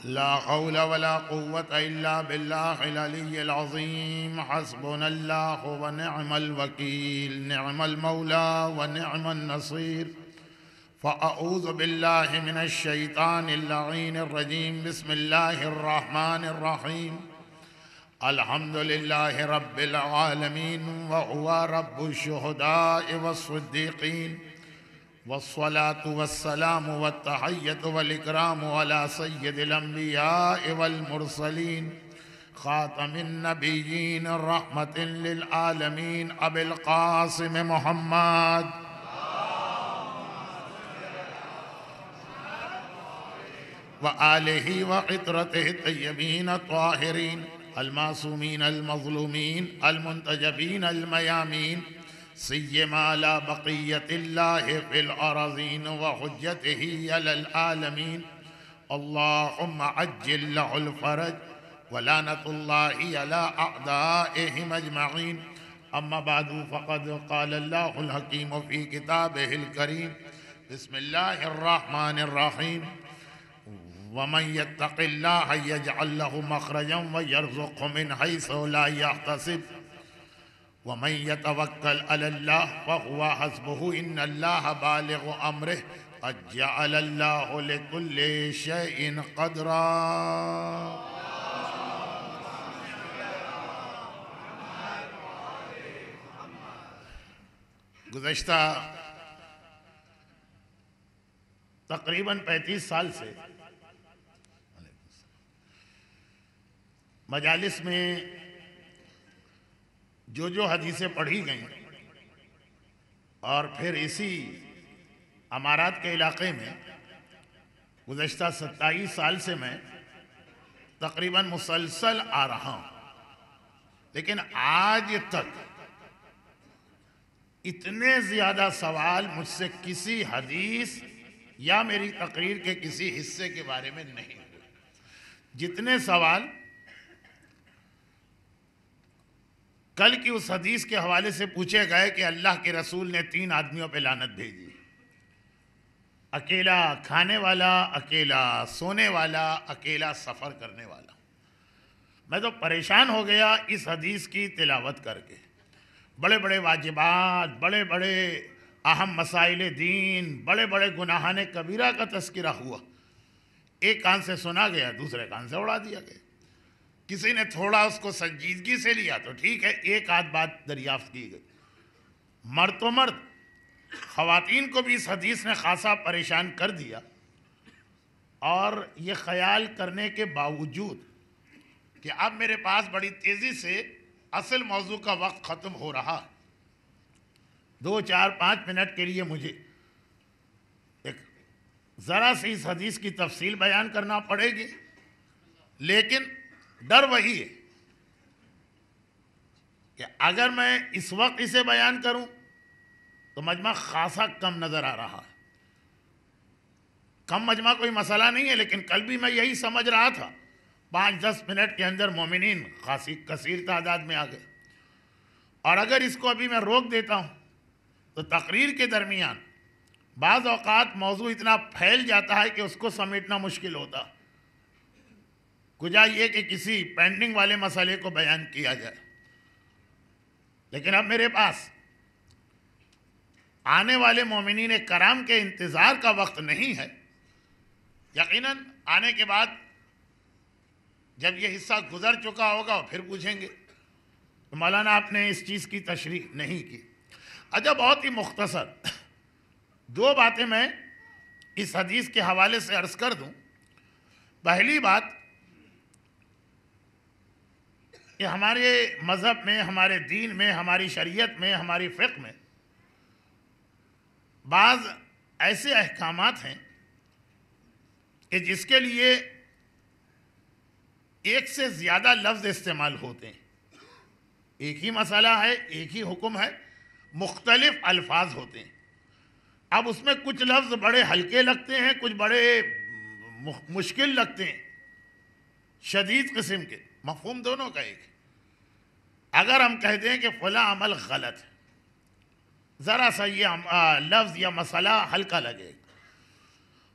لا حول ولا قوة إلا بالله العلي العظيم. حسبنا الله ونعم الوكيل، نعم المولى ونعم النصير. فأعوذ بالله من الشيطان اللعين الرجيم. بسم الله الرحمن الرحيم. الحمد لله رب العالمين، وهو رب الشهداء والصديقين، والصلاة والسلام والتحية والإكرام على سيد الأنبياء والمرسلين، خاتم النبيين، رحمة للعالمين، أبي القاسم محمد وآله وعطرته الطيبين الطاهرين المعصومين المظلومين المنتجبين الميامين، سيما على بقية الله في الأراضين وحجته على العالمين. اللهم عجل له الفرج، ولعنة الله على أعدائهم أجمعين. أما بعد، فقد قال الله الحكيم في كتابه الكريم. بسم الله الرحمن الرحيم. ومن يتق الله يجعل له مخرجا ويرزقه من حيث لا يحتسب، ومن يتوكل على الله فهو حسبه، إن الله بالغ أمره، قد جعل الله لكل شيء قدرا. گزشتہ تقریباً 35 سال سے مجالس میں جو حدیثیں پڑھی گئیں، اور پھر اسی امارات کے علاقے میں گزشتہ 27 سال سے میں تقریباً مسلسل آ رہا ہوں، لیکن آج تک اتنے زیادہ سوال مجھ سے کسی حدیث یا میری تقریر کے کسی حصے کے بارے میں نہیں ہوئے، جتنے سوال کل کی اس حدیث کے حوالے سے پوچھے گئے کہ اللہ کے رسول نے 3 آدمیوں پہ لعنت بھیجی، اکیلا کھانے والا، اکیلا سونے والا، اکیلا سفر کرنے والا۔ میں تو پریشان ہو گیا اس حدیث کی تلاوت کر کے۔ بڑے بڑے واجبات، بڑے بڑے اہم مسائل دین، بڑے بڑے گناہان کبیرہ کا تذکرہ ہوا، ایک کان سے سنا گیا، دوسرے کان سے اڑا دیا گیا۔ کسی نے تھوڑا اس کو سنجیدگی سے لیا تو ٹھیک ہے، ایک آدھ بات دریافت کی گئی۔ مرد تو مرد، خواتین کو بھی اس حدیث نے خاصا پریشان کر دیا، اور یہ خیال کرنے کے باوجود کہ اب میرے پاس بڑی تیزی سے اصل موضوع کا وقت ختم ہو رہا، 2 4 5 منٹ کے لیے مجھے ایک ذرا سی اس حدیث کی تفصیل بیان کرنا پڑے گی، لیکن ڈر وہی ہے کہ اگر میں اس وقت اسے بیان کروں تو مجمع خاصا کم نظر آ رہا ہے۔ کم مجمع کوئی مسئلہ نہیں ہے، لیکن کل بھی میں یہی سمجھ رہا تھا، 5-10 منٹ کے اندر مومنین خاصی کثیر تعداد میں آ گئے، اور اگر اس کو ابھی میں روک دیتا ہوں تو تقریر کے درمیان بعض اوقات موضوع اتنا پھیل جاتا ہے کہ اس کو سمیٹنا مشکل ہوتا، کجا یہ کہ کسی پینڈنگ والے مسئلے کو بیان کیا جائے۔ لیکن اب میرے پاس آنے والے مومنین کرام کے انتظار کا وقت نہیں ہے۔ یقیناً آنے کے بعد جب یہ حصہ گزر چکا ہوگا پھر پوچھیں گے کہ مولانا آپ نے اس چیز کی تشریح نہیں کی۔ اچھا، بہت ہی مختصر 2 باتیں میں اس حدیث کے حوالے سے عرض کر دوں۔ پہلی بات کہ ہمارے مذہب میں، ہمارے دین میں، ہماری شریعت میں، ہماری فقہ میں بعض ایسے احکامات ہیں کہ جس کے لیے ایک سے زیادہ لفظ استعمال ہوتے ہیں۔ ایک ہی مسئلہ ہے، ایک ہی حکم ہے، مختلف الفاظ ہوتے ہیں۔ اب اس میں کچھ لفظ بڑے ہلکے لگتے ہیں، کچھ بڑے مشکل لگتے ہیں، شدید قسم کے، مفہوم دونوں کا ایک ہے۔ اگر ہم کہہ دیں کہ فلاں عمل غلط ہے، ذرا سا یہ لفظ یا مسئلہ ہلکا لگے،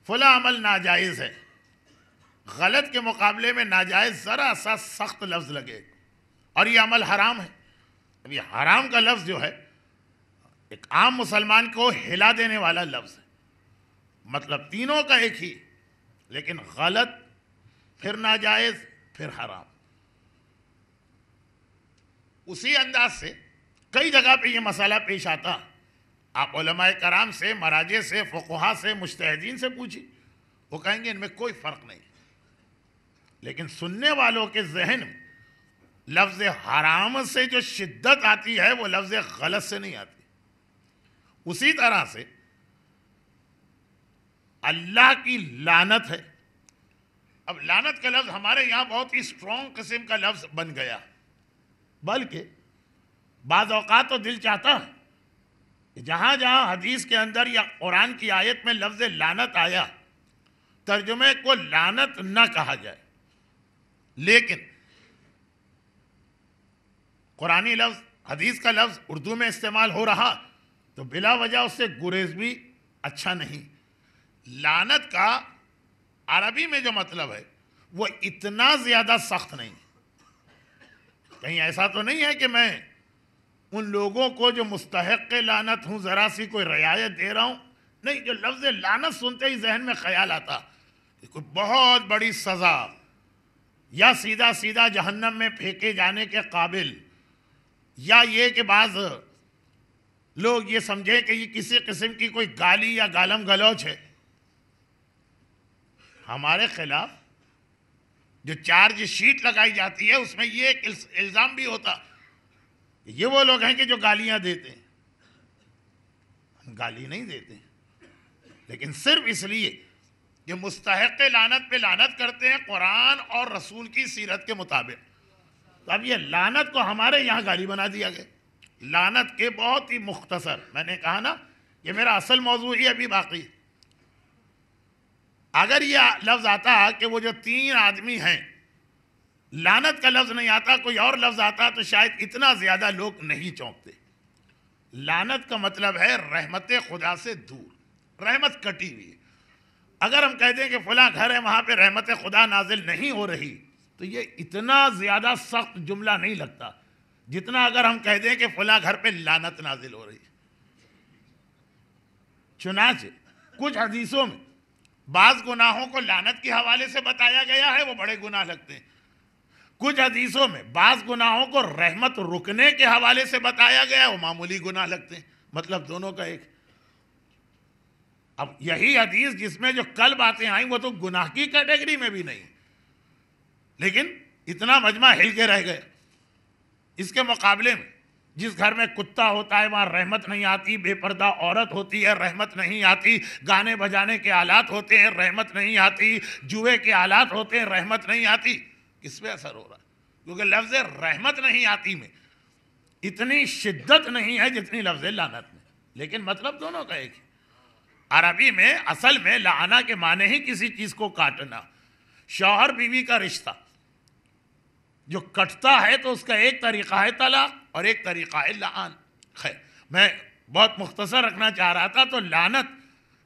فلاں عمل ناجائز ہے، غلط کے مقابلے میں ناجائز ذرا سا سخت لفظ لگے اور یہ عمل حرام ہے. اب یہ حرام کا لفظ جو ہے ایک عام مسلمان کو ہلا دینے والا لفظ ہے. مطلب تینوں کا ایک ہی، لیکن غلط پھر ناجائز پھر حرام. اسی انداز سے کئی جگہ پہ یہ مسئلہ پیش آتا. آپ علماء کرام سے، مراجع سے، فقہا سے، مجتہدین سے پوچھیں، وہ کہیں گے ان میں کوئی فرق نہیں. لیکن سننے والوں کے ذہن میں لفظ حرام سے جو شدت آتی ہے وہ لفظ غلط سے نہیں آتی. اسی طرح سے اللہ کی لعنت ہے. اب لعنت کا لفظ ہمارے یہاں بہت ہی اسٹرانگ قسم کا لفظ بن گیا، بلکہ بعض اوقات تو دل چاہتا ہے کہ جہاں جہاں حدیث کے اندر یا قرآن کی آیت میں لفظ لعنت آیا ترجمے کو لعنت نہ کہا جائے، لیکن قرآنی لفظ، حدیث کا لفظ اردو میں استعمال ہو رہا تو بلا وجہ اس سے گریز بھی اچھا نہیں. لعنت کا عربی میں جو مطلب ہے وہ اتنا زیادہ سخت نہیں. کہیں ایسا تو نہیں ہے کہ میں ان لوگوں کو جو مستحق لعنت ہوں ذرا سی کوئی رعایت دے رہا ہوں. نہیں، جو لفظ لعنت سنتے ہی ذہن میں خیال آتا کہ کوئی بہت بڑی سزا یا سیدھا سیدھا جہنم میں پھینکے جانے کے قابل، یا یہ کہ بعض لوگ یہ سمجھے کہ یہ کسی قسم کی کوئی گالی یا گالم گلوچ ہے. ہمارے خلاف جو چارج شیٹ لگائی جاتی ہے اس میں یہ ایک الزام بھی ہوتا، یہ وہ لوگ ہیں کہ جو گالیاں دیتے ہیں. ہم گالی نہیں دیتے، لیکن صرف اس لیے کہ مستحق لعنت پہ لعنت کرتے ہیں قرآن اور رسول کی سیرت کے مطابق. تو اب یہ لعنت کو ہمارے یہاں گالی بنا دیا گیا. لعنت کے بہت ہی مختصر، میں نے کہا نا یہ میرا اصل موضوع ہی ابھی باقی. اگر یہ لفظ آتا کہ وہ جو 3 آدمی ہیں، لعنت کا لفظ نہیں آتا، کوئی اور لفظ آتا تو شاید اتنا زیادہ لوگ نہیں چونکتے. لعنت کا مطلب ہے رحمت خدا سے دور، رحمت کٹی ہوئی. اگر ہم کہہ دیں کہ فلاں گھر ہے وہاں پہ رحمت خدا نازل نہیں ہو رہی تو یہ اتنا زیادہ سخت جملہ نہیں لگتا جتنا اگر ہم کہہ دیں کہ فلاں گھر پہ لعنت نازل ہو رہی. چنانچہ کچھ حدیثوں میں بعض گناہوں کو لعنت کے حوالے سے بتایا گیا ہے، وہ بڑے گناہ لگتے ہیں. کچھ حدیثوں میں بعض گناہوں کو رحمت رکنے کے حوالے سے بتایا گیا ہے، وہ معمولی گناہ لگتے ہیں. مطلب دونوں کا ایک. اب یہی حدیث جس میں جو کل باتیں آئیں وہ تو گناہ کی کیٹیگری میں بھی نہیں، لیکن اتنا مجمع ہل کے رہ گئے. اس کے مقابلے میں جس گھر میں کتا ہوتا ہے وہاں رحمت نہیں آتی، بے پردہ عورت ہوتی ہے رحمت نہیں آتی، گانے بجانے کے آلات ہوتے ہیں رحمت نہیں آتی، جوئے کے آلات ہوتے ہیں رحمت نہیں آتی. کس پہ اثر ہو رہا ہے؟ کیونکہ لفظ رحمت نہیں آتی میں اتنی شدت نہیں ہے جتنی لفظ لعنت میں، لیکن مطلب دونوں کا ایک ہے. عربی میں اصل میں لعنہ کے معنی ہی کسی چیز کو کاٹنا. شوہر بیوی کا رشتہ جو کٹتا ہے تو اس کا ایک طریقہ ہے طلاق اور ایک طریقہ ہے لعان. خیر، میں بہت مختصر رکھنا چاہ رہا تھا. تو لعنت،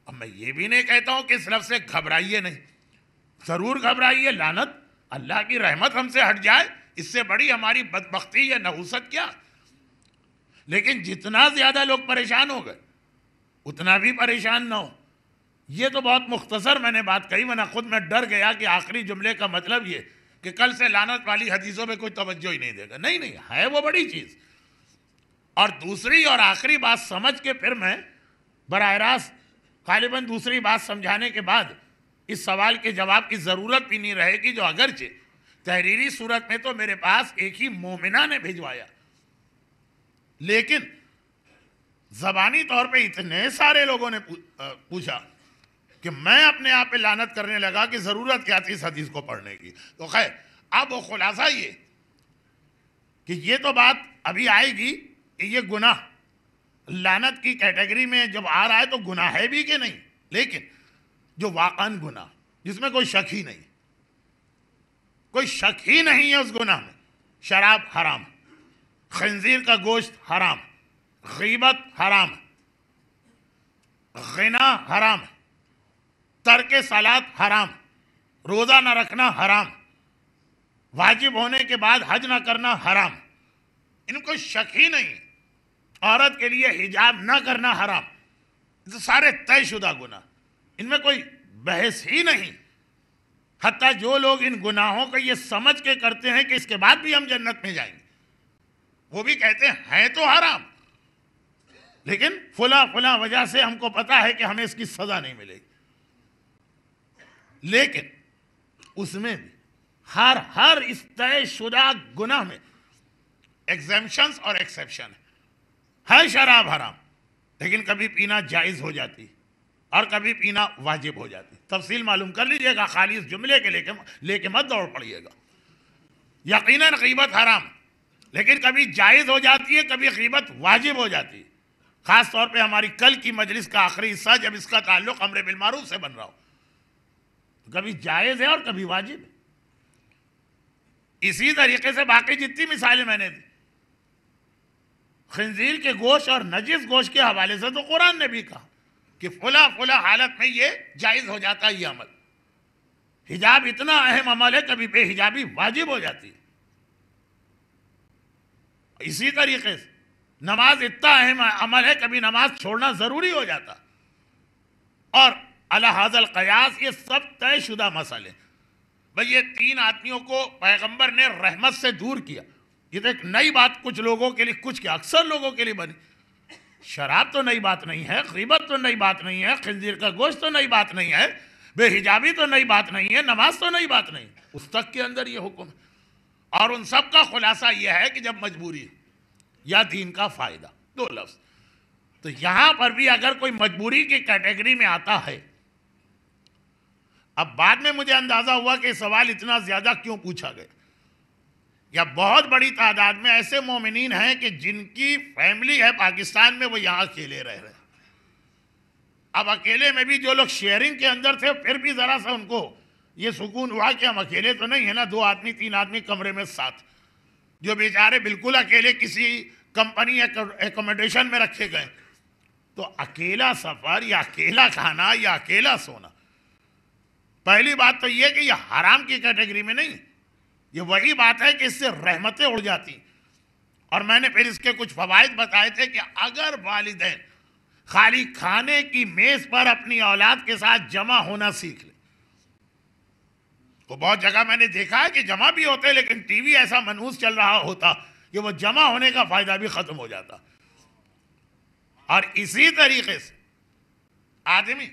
اب میں یہ بھی نہیں کہتا ہوں کہ اس لفظ سے گھبرائیے نہیں، ضرور گھبرائیے. لعنت، اللہ کی رحمت ہم سے ہٹ جائے اس سے بڑی ہماری بدبختی یا نحوست کیا. لیکن جتنا زیادہ لوگ پریشان ہو گئے اتنا بھی پریشان نہ ہو. یہ تو بہت مختصر میں نے بات کہی، ورنہ خود میں ڈر گیا کہ آخری جملے کا مطلب یہ کہ کل سے لعنت والی حدیثوں میں کوئی توجہ ہی نہیں دے گا. نہیں نہیں، ہے وہ بڑی چیز. اور دوسری اور آخری بات سمجھ کے پھر میں براہ راست غالباً دوسری بات سمجھانے کے بعد اس سوال کے جواب کی ضرورت بھی نہیں رہے گی، جو اگرچہ تحریری صورت میں تو میرے پاس ایک ہی مومنہ نے بھیجوایا، لیکن زبانی طور پہ اتنے سارے لوگوں نے پوچھا کہ میں اپنے آپ پہ لعنت کرنے لگا کہ ضرورت کیا تھی اس حدیث کو پڑھنے کی. تو خیر، اب وہ خلاصہ یہ کہ یہ تو بات ابھی آئے گی کہ یہ گناہ لعنت کی کیٹیگری میں جب آ رہا ہے تو گناہ ہے بھی کہ نہیں. لیکن جو واقعاً گناہ جس میں کوئی شک ہی نہیں، کوئی شک ہی نہیں ہے اس گناہ میں، شراب حرام، خنزیر کا گوشت حرام، غیبت حرام، غنا حرام، ترک صلاۃ حرام، روزہ نہ رکھنا حرام، واجب ہونے کے بعد حج نہ کرنا حرام، ان کو شک ہی نہیں۔ عورت کے لیے حجاب نہ کرنا حرام، یہ تو سارے طے شدہ گناہ، ان میں کوئی بحث ہی نہیں۔ حتیٰ جو لوگ ان گناہوں کو یہ سمجھ کے کرتے ہیں کہ اس کے بعد بھی ہم جنت میں جائیں گے، وہ بھی کہتے ہیں تو حرام، لیکن فلاں وجہ سے ہم کو پتا ہے کہ ہمیں اس کی سزا نہیں ملے گی۔ لیکن اس میں بھی ہر اس طے شدہ گناہ میں ایگزیمشنز اور ایکسیپشن ہے۔ ہے شراب حرام، لیکن کبھی پینا جائز ہو جاتی اور کبھی پینا واجب ہو جاتی۔ تفصیل معلوم کر لیجئے گا، خالی اس جملے کے لے کے مت دوڑ پڑیے گا۔ یقیناً غیبت حرام، لیکن کبھی جائز ہو جاتی ہے، کبھی غیبت واجب ہو جاتی ہے۔ خاص طور پہ ہماری کل کی مجلس کا آخری حصہ جب اس کا تعلق امر بالمعروف سے بن رہا ہو، تو کبھی جائز ہے اور کبھی واجب ہے۔ اسی طریقے سے باقی جتنی مثالیں میں نے دی، خنزیر کے گوشت اور نجس گوشت کے حوالے سے تو قرآن نے بھی کہا کہ فلاں حالت میں یہ جائز ہو جاتا ہے یہ عمل۔ حجاب اتنا اہم عمل ہے، کبھی بے حجابی واجب ہو جاتی ہے۔ اسی طریقے سے نماز اتنا اہم عمل ہے، کبھی نماز چھوڑنا ضروری ہو جاتا۔ اور علی ھذا القیاس یہ سب طے شدہ مسئلے۔ بھئی یہ تین آدمیوں کو پیغمبر نے رحمت سے دور کیا، یہ تو ایک نئی بات کچھ لوگوں کے لیے، کچھ کیا اکثر لوگوں کے لیے بنی۔ شراب تو نئی بات نہیں ہے، غیبت تو نئی بات نہیں ہے، خنزیر کا گوشت تو نئی بات نہیں ہے، بے حجابی تو نئی بات نہیں ہے، نماز تو نئی بات نہیں، اس تک کے اندر یہ حکم ہے۔ اور ان سب کا خلاصہ یہ ہے کہ جب مجبوری یا دین کا فائدہ، دو لفظ۔ تو یہاں پر بھی اگر کوئی مجبوری کی کیٹیگری میں آتا ہے، اب بعد میں مجھے اندازہ ہوا کہ سوال اتنا زیادہ کیوں پوچھا گیا، یا بہت بڑی تعداد میں ایسے مومنین ہیں کہ جن کی فیملی ہے پاکستان میں، وہ یہاں اکیلے رہ رہے ہیں۔ اب اکیلے میں بھی جو لوگ شیئرنگ کے اندر تھے، پھر بھی ذرا سا ان کو یہ سکون ہوا کہ ہم اکیلے تو نہیں ہیں نا، 2 آدمی 3 آدمی کمرے میں ساتھ، جو بیچارے بالکل اکیلے کسی کمپنی یا ایکوموڈیشن میں رکھے گئے۔ تو اکیلا سفر یا اکیلا کھانا یا اکیلا سونا، پہلی بات تو یہ کہ یہ حرام کی کیٹیگری میں نہیں، یہ وہی بات ہے کہ اس سے رحمتیں اڑ جاتی۔ اور میں نے پھر اس کے کچھ فوائد بتائے تھے کہ اگر والدین خالی کھانے کی میز پر اپنی اولاد کے ساتھ جمع ہونا سیکھ لیں، تو بہت جگہ میں نے دیکھا ہے کہ جمع بھی ہوتے لیکن ٹی وی ایسا منحوس چل رہا ہوتا کہ وہ جمع ہونے کا فائدہ بھی ختم ہو جاتا۔ اور اسی طریقے سے آدمی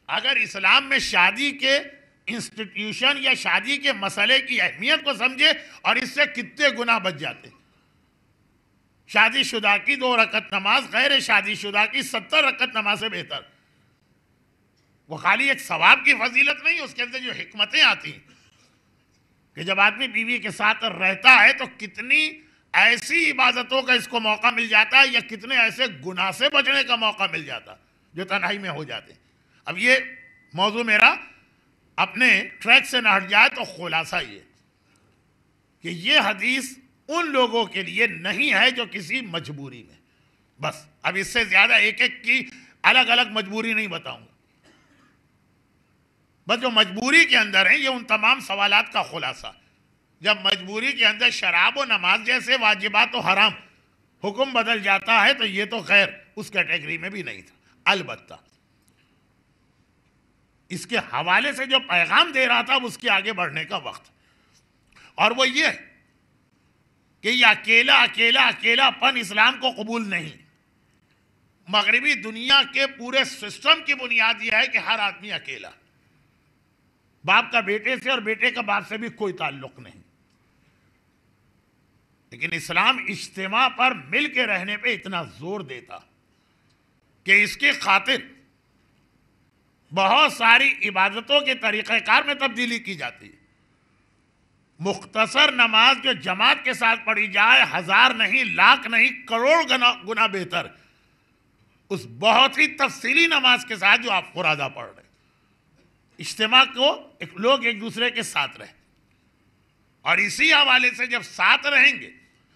اگر اسلام میں شادی کے انسٹیٹیوشن یا شادی کے مسئلے کی اہمیت کو سمجھے، اور اس سے کتنے گناہ بچ جاتے۔ شادی شدہ کی 2 رکعت نماز غیر شادی شدہ کی 70 رکعت نماز سے بہتر۔ وہ خالی ایک ثواب کی فضیلت نہیں، اس کے اندر جو حکمتیں آتی ہیں کہ جب آدمی بیوی کے ساتھ رہتا ہے تو کتنی ایسی عبادتوں کا اس کو موقع مل جاتا ہے، یا کتنے ایسے گناہ سے بچنے کا موقع مل جاتا جو تنہائی میں ہو جاتے ہیں۔ اب یہ موضوع میرا اپنے ٹریک سے نہ ہٹ جائے تو خلاصہ یہ کہ یہ حدیث ان لوگوں کے لیے نہیں ہے جو کسی مجبوری میں، بس اب اس سے زیادہ ایک ایک کی الگ الگ مجبوری نہیں بتاؤں گا، بس جو مجبوری کے اندر ہیں یہ ان تمام سوالات کا خلاصہ۔ جب مجبوری کے اندر شراب و نماز جیسے واجبات و حرام حکم بدل جاتا ہے تو یہ تو خیر اس کیٹیگری میں بھی نہیں تھا۔ البتہ اس کے حوالے سے جو پیغام دے رہا تھا اس کے آگے بڑھنے کا وقت، اور وہ یہ کہ یہ اکیلا پن اسلام کو قبول نہیں۔ مغربی دنیا کے پورے سسٹم کی بنیاد یہ ہے کہ ہر آدمی اکیلا، باپ کا بیٹے سے اور بیٹے کا باپ سے بھی کوئی تعلق نہیں۔ لیکن اسلام اجتماع پر مل کے رہنے پہ اتنا زور دیتا کہ اس کی خاطر بہت ساری عبادتوں کے طریقہ کار میں تبدیلی کی جاتی ہے۔ مختصر نماز جو جماعت کے ساتھ پڑھی جائے، 1000 نہیں، لاکھ نہیں، کروڑ گنا بہتر اس بہت ہی تفصیلی نماز کے ساتھ جو آپ فرادہ پڑھ رہے ہیں۔ اجتماع کو لوگ ایک دوسرے کے ساتھ رہیں، اور اسی حوالے سے جب ساتھ رہیں گے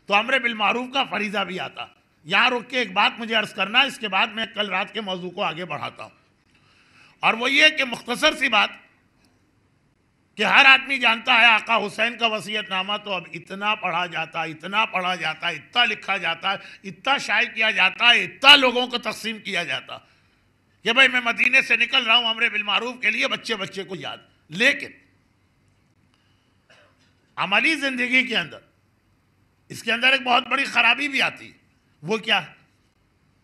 تو امر بالمعروف کا فریضہ بھی آتا۔ یہاں رک کے ایک بات مجھے عرض کرنا، اس کے بعد میں کل رات کے موضوع کو آگے بڑھاتا ہوں، اور وہ یہ کہ مختصر سی بات کہ ہر آدمی جانتا ہے آقا حسین کا وصیت نامہ تو اب اتنا پڑھا جاتا ہے، اتنا پڑھا جاتا ہے، اتنا لکھا جاتا ہے، اتنا شائع کیا جاتا ہے، اتنا لوگوں کو تقسیم کیا جاتا کہ بھائی میں مدینے سے نکل رہا ہوں امر بالمعروف کے لیے، بچے بچے کو یاد. لیکن عملی زندگی کے اندر اس کے اندر ایک بہت بڑی خرابی بھی آتی ہے. وہ کیا؟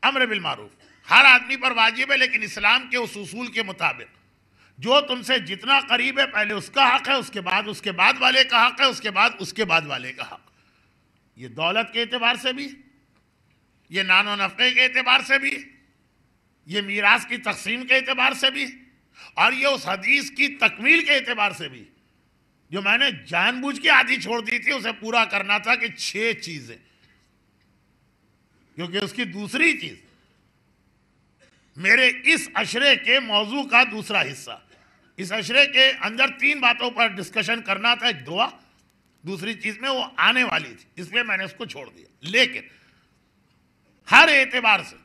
امر بالمعروف ہر آدمی پر واجب ہے، لیکن اسلام کے اس اصول کے مطابق جو تم سے جتنا قریب ہے پہلے اس کا حق ہے، اس کے بعد والے کا حق ہے، اس کے بعد والے کا حق. یہ دولت کے اعتبار سے بھی، یہ نان و نفقے کے اعتبار سے بھی، یہ میراث کی تقسیم کے اعتبار سے بھی، اور یہ اس حدیث کی تکمیل کے اعتبار سے بھی جو میں نے جان بوجھ کے آدھی چھوڑ دی تھی، اسے پورا کرنا تھا کہ 6 چیزیں. کیونکہ اس کی دوسری چیز میرے اس عشرے کے موضوع کا دوسرا حصہ، اس عشرے کے اندر 3 باتوں پر ڈسکشن کرنا تھا. ایک دعا، دوسری چیز میں وہ آنے والی تھی، اس لیے میں نے اس کو چھوڑ دیا. لیکن ہر اعتبار سے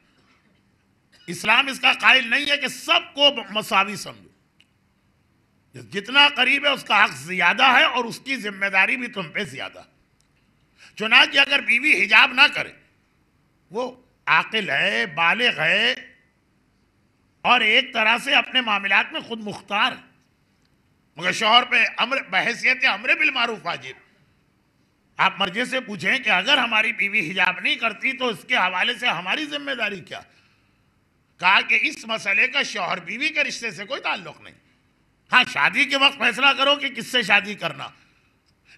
اسلام اس کا قائل نہیں ہے کہ سب کو مساوی سمجھو. جتنا قریب ہے اس کا حق زیادہ ہے اور اس کی ذمہ داری بھی تم پہ زیادہ. چنانچہ اگر بیوی حجاب نہ کرے، وہ عاقل ہے، بالغ ہے، اور ایک طرح سے اپنے معاملات میں خود مختار ہے، مگر شوہر پہ بحیثیت امر بالمعروف واجب. آپ مرجع سے پوچھیں کہ اگر ہماری بیوی حجاب نہیں کرتی تو اس کے حوالے سے ہماری ذمہ داری کیا؟ کہا کہ اس مسئلے کا شوہر بیوی کے رشتے سے کوئی تعلق نہیں. ہاں شادی کے وقت فیصلہ کرو کہ کس سے شادی کرنا،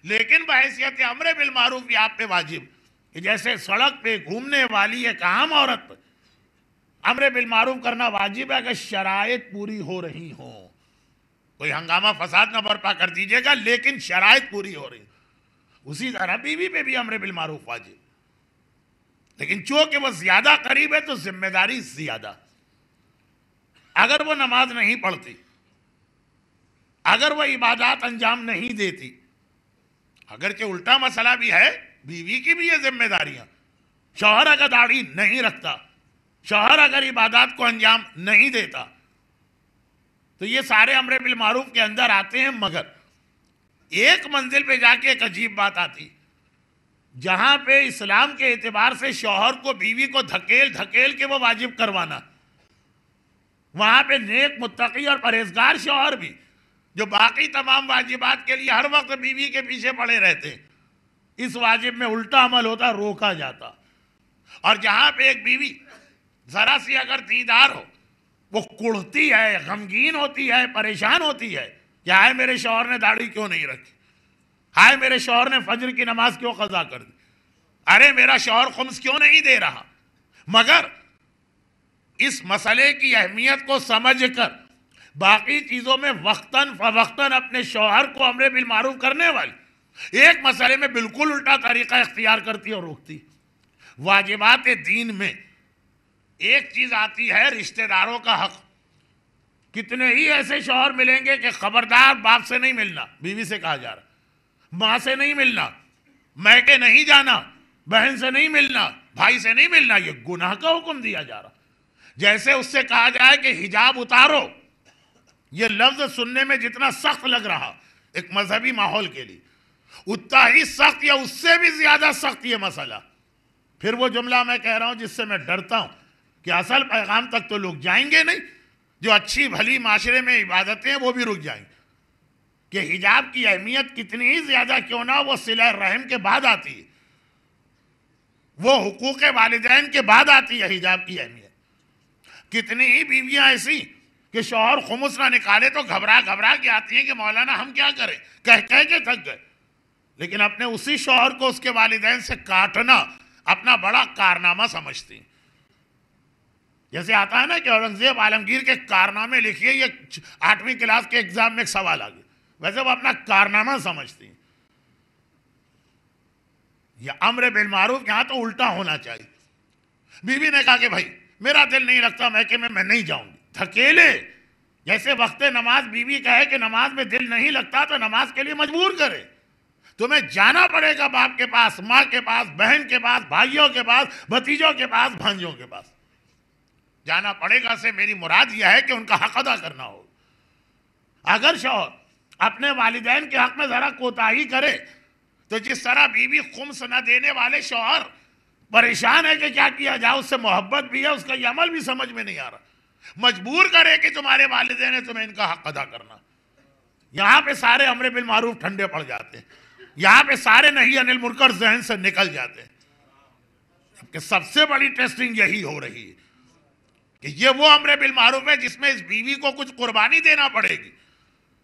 لیکن بحیثیت امر بالمعروف یہ آپ پہ واجب کہ جیسے سڑک پہ گھومنے والی ایک عام عورت پہ امر بالمعروف کرنا واجب ہے اگر شرائط پوری ہو رہی ہوں. کوئی ہنگامہ فساد نہ برپا کر دیجیے گا، لیکن شرائط پوری ہو رہی. اسی طرح بیوی پہ بھی امر بالمعروف واجب، لیکن چونکہ وہ زیادہ قریب ہے تو ذمہ داری زیادہ. اگر وہ نماز نہیں پڑھتی، اگر وہ عبادات انجام نہیں دیتی، اگرچہ الٹا مسئلہ بھی ہے، بیوی کی بھی یہ ذمہ داریاں. شوہر اگر داڑھی نہیں رکھتا، شوہر اگر عبادات کو انجام نہیں دیتا، تو یہ سارے امر بالمعروف کے اندر آتے ہیں. مگر ایک منزل پہ جا کے ایک عجیب بات آتی، جہاں پہ اسلام کے اعتبار سے شوہر کو بیوی کو دھکیل کے وہ واجب کروانا، وہاں پہ نیک متقی اور پرہیزگار شوہر بھی جو باقی تمام واجبات کے لیے ہر وقت بیوی کے پیچھے پڑے رہتے، اس واجب میں الٹا عمل ہوتا، روکا جاتا. اور جہاں پہ ایک بیوی ذرا سی اگر دیدار ہو، وہ کڑھتی ہے، غمگین ہوتی ہے، پریشان ہوتی ہے کہ ہائے میرے شوہر نے داڑھی کیوں نہیں رکھی، ہائے میرے شوہر نے فجر کی نماز کیوں قضا کر دی، ارے میرا شوہر خمس کیوں نہیں دے رہا. مگر اس مسئلے کی اہمیت کو سمجھ کر باقی چیزوں میں وقتاً فوقتاً اپنے شوہر کو امر بالمعروف کرنے والی ایک مسئلے میں بالکل الٹا طریقہ اختیار کرتی اور روکتی. واجبات دین میں ایک چیز آتی ہے رشتہ داروں کا حق. کتنے ہی ایسے شوہر ملیں گے کہ خبردار باپ سے نہیں ملنا، بیوی سے کہا جا رہا، ماں سے نہیں ملنا، میکے نہیں جانا، بہن سے نہیں ملنا، بھائی سے نہیں ملنا. یہ گناہ کا حکم دیا جا رہا. جیسے اس سے کہا جائے کہ حجاب اتارو. یہ لفظ سننے میں جتنا سخت لگ رہا ایک مذہبی ماحول کے لیے، اتنا ہی سخت یا اس سے بھی زیادہ سخت یہ مسئلہ. پھر وہ جملہ میں کہہ رہا ہوں جس سے میں ڈرتا ہوں کہ اصل پیغام تک تو لوگ جائیں گے نہیں، جو اچھی بھلی معاشرے میں عبادتیں وہ بھی رک جائیں گے. کہ حجاب کی اہمیت کتنی ہی زیادہ کیوں نہ وہ صلہ رحم کے بعد آتی ہے، وہ حقوق والدین کے بعد آتی ہے حجاب کی اہمیت. کتنی ہی بیویاں ایسی کہ شوہر خمس نہ نکالے تو گھبرا کے آتی ہیں کہ مولانا ہم کیا کریں، کہہ کے تھک گئے، لیکن اپنے اسی شوہر کو اس کے والدین سے کاٹنا اپنا بڑا کارنامہ سمجھتی ہیں. جیسے آتا ہے نا کہ اورنگزیب عالمگیر کے کارنامے لکھیے، یہ 8ویں کلاس کے ایگزام میں ایک سوال آ گیا، ویسے وہ اپنا کارنامہ سمجھتی ہیں. یہ امر بالمعروف یہاں تو الٹا ہونا چاہیے. بیوی نے کہا کہ بھائی میرا دل نہیں لگتا میکے میں نہیں جاؤں گی، دھکیلے. جیسے وقت نماز بیوی کہے کہ نماز میں دل نہیں لگتا تو نماز کے لیے مجبور کرے. تمہیں جانا پڑے گا باپ کے پاس، ماں کے پاس، بہن کے پاس، بھائیوں کے پاس، بھتیجوں کے پاس، بھانجوں کے پاس. جانا پڑے گا سے میری مراد یہ ہے کہ ان کا حق ادا کرنا ہو. اگر شوہر اپنے والدین کے حق میں ذرا کوتاہی کرے تو جس طرح بیوی خمس نہ دینے والے شوہر پریشان ہے کہ کیا کیا جائے، اس سے محبت بھی ہے، اس کا یہ عمل بھی سمجھ میں نہیں آ رہا، مجبور کرے کہ تمہارے والدین ہیں تمہیں ان کا حق ادا کرنا، یہاں پہ سارے امر بالمعروف ٹھنڈے پڑ جاتے ہیں، یہاں پہ سارے نہی عن المنکر ذہن سے نکل جاتے ہیں، کہ سب سے بڑی ٹیسٹنگ یہی ہو رہی ہے کہ یہ وہ امر بالمعروف ہے جس میں اس بیوی کو کچھ قربانی دینا پڑے گی۔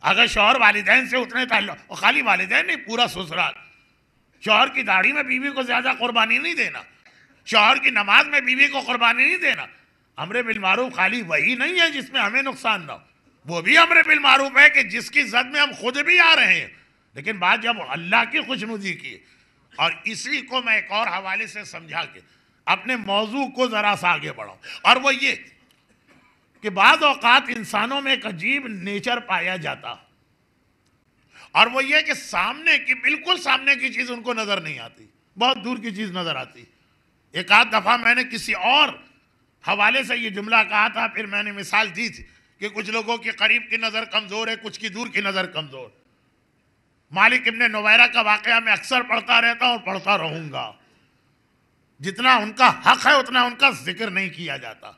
اگر شوہر والدین سے اتنے تعلق، اور خالی والدین نہیں، پورا سسرال، شوہر کی داڑھی میں بیوی کو زیادہ قربانی نہیں دینا، شوہر کی نماز میں بیوی کو قربانی نہیں دینا۔ امر بالمعروف خالی وہی نہیں ہے جس میں ہمیں نقصان نہ ہو، وہ بھی امر بالمعروف ہے کہ جس کی زد میں ہم خود بھی آ رہے ہیں، لیکن بات جب اللہ کی خوشنودی کی۔ اور اسی کو میں ایک اور حوالے سے سمجھا کے اپنے موضوع کو ذرا سا آگے بڑھاؤں، اور وہ یہ کہ بعض اوقات انسانوں میں ایک عجیب نیچر پایا جاتا، اور وہ یہ کہ سامنے کی، بالکل سامنے کی چیز ان کو نظر نہیں آتی، بہت دور کی چیز نظر آتی۔ ایک آدھ دفعہ میں نے کسی اور حوالے سے یہ جملہ کہا تھا، پھر میں نے مثال دی تھی کہ کچھ لوگوں کی قریب کی نظر کمزور ہے، کچھ کی دور کی نظر کمزور۔ مالک ابن نویرہ کا واقعہ میں اکثر پڑھتا رہتا ہوں اور پڑھتا رہوں گا۔ جتنا ان کا حق ہے اتنا ان کا ذکر نہیں کیا جاتا،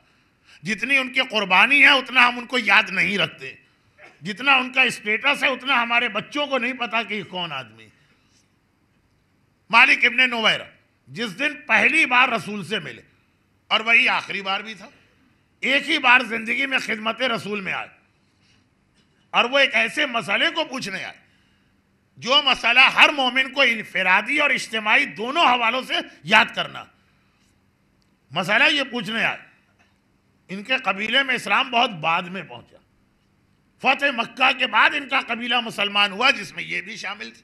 جتنی ان کی قربانی ہے اتنا ہم ان کو یاد نہیں رکھتے، جتنا ان کا اسٹیٹس ہے اتنا ہمارے بچوں کو نہیں پتا کہ یہ کون آدمی۔ مالک ابن نویرہ جس دن پہلی بار رسول سے ملے، اور وہی آخری بار بھی تھا، ایک ہی بار زندگی میں خدمت رسول میں آئے، اور وہ ایک ایسے مسئلے کو پوچھنے آئے جو مسئلہ ہر مومن کو انفرادی اور اجتماعی دونوں حوالوں سے یاد کرنا۔ مسئلہ یہ پوچھنے آئے، ان کے قبیلے میں اسلام بہت بعد میں پہنچا، فتح مکہ کے بعد ان کا قبیلہ مسلمان ہوا جس میں یہ بھی شامل تھی،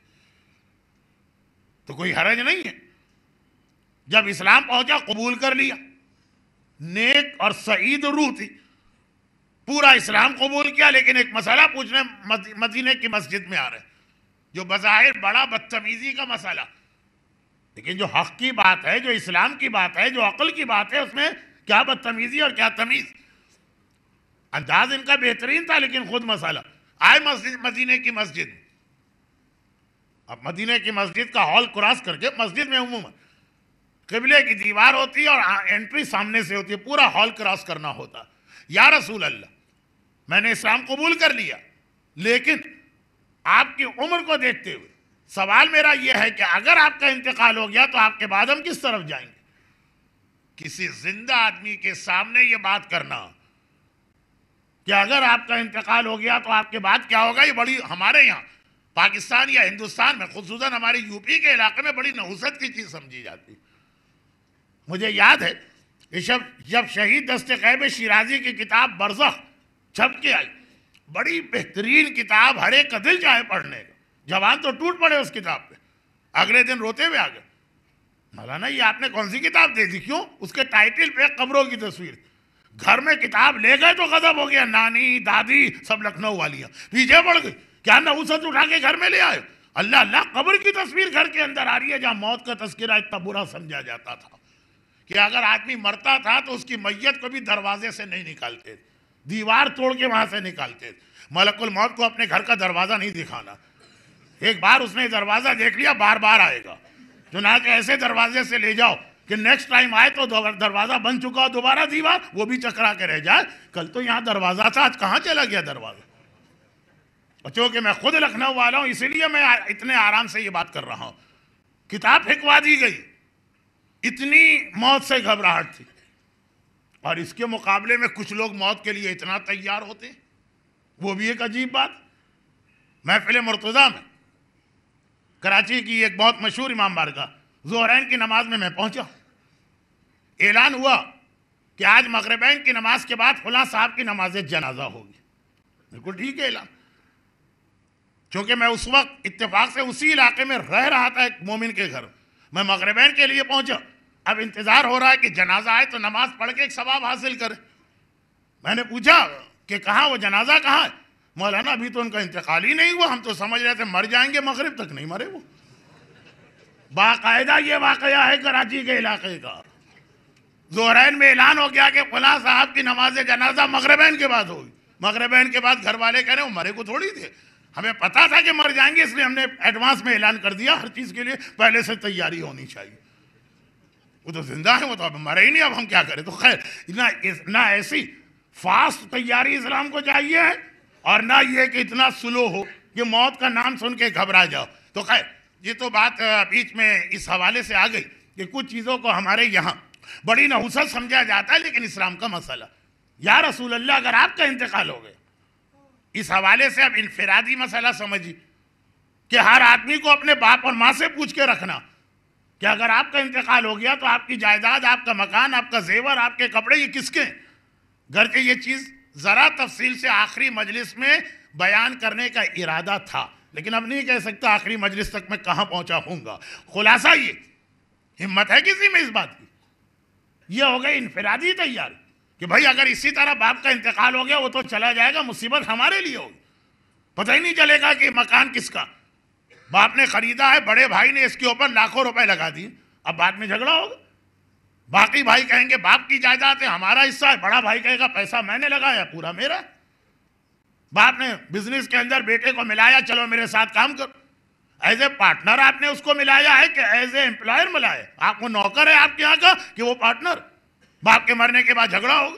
تو کوئی حرج نہیں ہے، جب اسلام پہنچا قبول کر لیا، نیک اور سعید روح تھی، پورا اسلام قبول کیا، لیکن ایک مسئلہ پوچھنے مدینے کی مسجد میں آ رہے ہیں جو بظاہر بڑا بدتمیزی کا مسئلہ، لیکن جو حق کی بات ہے، جو اسلام کی بات ہے، جو عقل کی بات ہے، اس میں کیا بدتمیزی اور کیا تمیز۔ انداز ان کا بہترین تھا لیکن خود مسئلہ۔ آئے مدینے کی مسجد، اب مدینے کی مسجد کا ہال کراس کر کے، مسجد میں عموماً قبلے کی دیوار ہوتی ہے اور انٹری سامنے سے ہوتی ہے، پورا ہال کراس کرنا ہوتا۔ یا رسول اللہ، میں نے اسلام قبول کر لیا، لیکن آپ کی عمر کو دیکھتے ہوئے سوال میرا یہ ہے کہ اگر آپ کا انتقال ہو گیا تو آپ کے بعد ہم کس طرف جائیں گے؟ کسی زندہ آدمی کے سامنے یہ بات کرنا کہ اگر آپ کا انتقال ہو گیا تو آپ کے بعد کیا ہوگا، یہ بڑی ہمارے یہاں پاکستان یا ہندوستان میں، خصوصاً ہماری یو پی کے علاقے میں، بڑی نحوست کی چیز سمجھی جاتی۔ مجھے یاد ہے کہ جب شہید دست غیب شیرازی کی کتاب برزخ چھپ کے آئی، بڑی بہترین کتاب، ہر ایک کا دل چاہے پڑھنے کا، جوان تو ٹوٹ پڑے اس کتاب پہ، اگلے دن روتے ہوئے آ گئے، مولانا یہ آپ نے کون سی کتاب دے دی؟ کیوں؟ اس کے ٹائٹل پہ قبروں کی تصویر، گھر میں کتاب لے گئے تو غضب ہو گیا، نانی دادی سب لکھنؤ والیاں پیچھے پڑ گئی، کیا نحوست اٹھا کے گھر میں لے آئے؟ اللہ اللہ، قبر کی تصویر گھر کے اندر آ رہی ہے، جہاں موت کا تذکرہ اتنا برا سمجھا جاتا تھا کہ اگر آدمی مرتا تھا تو اس کی میت کو بھی دروازے سے نہیں نکالتے، دیوار توڑ کے وہاں سے نکالتے، ملک الموت کو اپنے گھر کا دروازہ نہیں دکھانا، ایک بار اس نے دروازہ دیکھ لیا بار بار آئے گا، چنانچہ ایسے دروازے سے لے جاؤ کہ نیکسٹ ٹائم آئے تو دروازہ بن چکا ہو، دوبارہ دیوار وہ بھی چکرا کے رہ جائے، کل تو یہاں دروازہ تھا آج کہاں چلا گیا دروازہ۔ چونکہ میں خود لکھنؤ والا ہوں اسی لیے میں اتنے آرام سے یہ بات کر رہا ہوں، کتاب پھینکوا دی گئی، اتنی موت سے گھبراہٹ تھی، اور اس کے مقابلے میں کچھ لوگ موت کے لیے اتنا تیار ہوتے، وہ بھی ایک عجیب بات۔ محفل مرتضیٰ میں کراچی کی ایک بہت مشہور امام بارگاہ، ظہرین کی نماز میں پہنچا، اعلان ہوا کہ آج مغربین کی نماز کے بعد فلاں صاحب کی نماز جنازہ ہوگی۔ بالکل ٹھیک ہے اعلان، چونکہ میں اس وقت اتفاق سے اسی علاقے میں رہ رہا تھا ایک مومن کے گھر، میں مغربین کے لیے پہنچا، اب انتظار ہو رہا ہے کہ جنازہ آئے تو نماز پڑھ کے ایک ثواب حاصل کرے۔ میں نے پوچھا کہ کہاں وہ جنازہ کہاں ہے؟ مولانا ابھی تو ان کا انتقال ہی نہیں ہوا، ہم تو سمجھ رہے تھے مر جائیں گے، مغرب تک نہیں مرے وہ۔ باقاعدہ یہ واقعہ ہے کراچی کے علاقے کا، ظہرین میں اعلان ہو گیا کہ فلاں صاحب کی نماز جنازہ مغربین کے بعد ہوگی، مغربین کے بعد گھر والے کہہ رہے ہیں وہ مرے کو تھوڑی تھے، ہمیں پتا تھا کہ مر جائیں گے، اس لیے ہم نے ایڈوانس میں اعلان کر دیا ہر چیز کے لیے پہلے سے تیاری ہونی چاہیے. وہ تو زندہ ہے، وہ تو اب مرے ہی نہیں، اب ہم کیا کریں. تو خیر نہ ایسی فاسٹ تیاری اسلام کو چاہیے ہے، اور نہ یہ کہ اتنا سلو ہو کہ موت کا نام سن کے گھبرا جاؤ. تو خیر یہ تو بات بیچ میں اس حوالے سے آ گئی کہ کچھ چیزوں کو ہمارے یہاں بڑی نحوست سمجھا جاتا ہے، لیکن اسلام کا مسئلہ یا رسول اللہ اگر آپ کا انتقال ہو گیا، اس حوالے سے اب انفرادی مسئلہ سمجھیے کہ ہر آدمی کو اپنے باپ اور ماں سے پوچھ کے رکھنا کہ اگر آپ کا انتقال ہو گیا تو آپ کی جائیداد، آپ کا مکان، آپ کا زیور، آپ کے کپڑے یہ کس کے ہیں. گھر کے یہ چیز ذرا تفصیل سے آخری مجلس میں بیان کرنے کا ارادہ تھا، لیکن اب نہیں کہہ سکتا آخری مجلس تک میں کہاں پہنچا ہوں گا. خلاصہ یہ ہمت ہے کسی میں اس بات کی. یہ ہو گئی انفرادی تیاری کہ بھائی اگر اسی طرح باپ کا انتقال ہو گیا وہ تو چلا جائے گا، مصیبت ہمارے لیے ہوگی، پتہ ہی نہیں چلے گا کہ مکان کس کا. باپ نے خریدا ہے، بڑے بھائی نے اس کے اوپر لاکھوں روپے لگا دیے، اب بعد میں جھگڑا ہوگا. باقی بھائی کہیں گے باپ کی جائیداد ہے، ہمارا حصہ ہے. بڑا بھائی کہے گا پیسہ میں نے لگایا پورا میرا. باپ نے بزنس کے اندر بیٹے کو ملایا، چلو میرے ساتھ کام کرو. ایز اے پارٹنر آپ نے اس کو ملایا ہے کہ ایز اے امپلائر ملایا؟ آپ کو نوکر ہے آپ کے یہاں کا کہ وہ پارٹنر؟ باپ کے مرنے کے بعد جھگڑا ہوگا.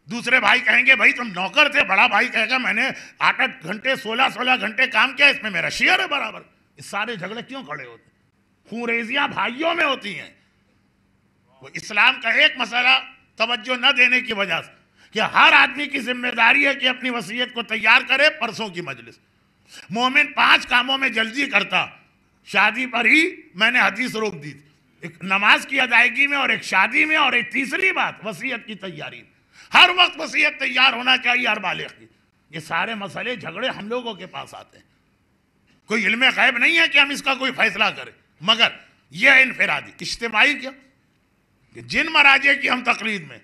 دوسرے بھائی کہیں گے بھائی تم نوکر تھے، بڑا بھائی کہے گا میں نے 8 گھنٹے 16 گھنٹے کام کیا، اس میں میرا شیئر ہے برابر. اس سارے جھگڑے کیوں کھڑے ہوتے ہیں؟ خونریزیاں بھائیوں میں ہوتی ہیں. وہ اسلام کا ایک مسئلہ توجہ نہ دینے کی وجہ سے کہ ہر آدمی کی ذمہ داری ہے کہ اپنی وصیت کو تیار کرے. پرسوں کی مجلس مومن 5 کاموں میں جلدی کرتا، شادی پر ہی میں نے حدیث روک دی تھی، ایک نماز کی ادائیگی میں اور ایک شادی میں، اور ایک تیسری بات وصیت کی تیاری میں. ہر وقت وصیت تیار ہونا چاہیے ہر بالغ کی. یہ سارے مسئلے جھگڑے ہم لوگوں کے پاس آتے ہیں. کوئی علم غیب نہیں ہے کہ ہم اس کا کوئی فیصلہ کریں، مگر یہ انفرادی اجتماعی کیا کہ جن مراجع کی ہم تقلید میں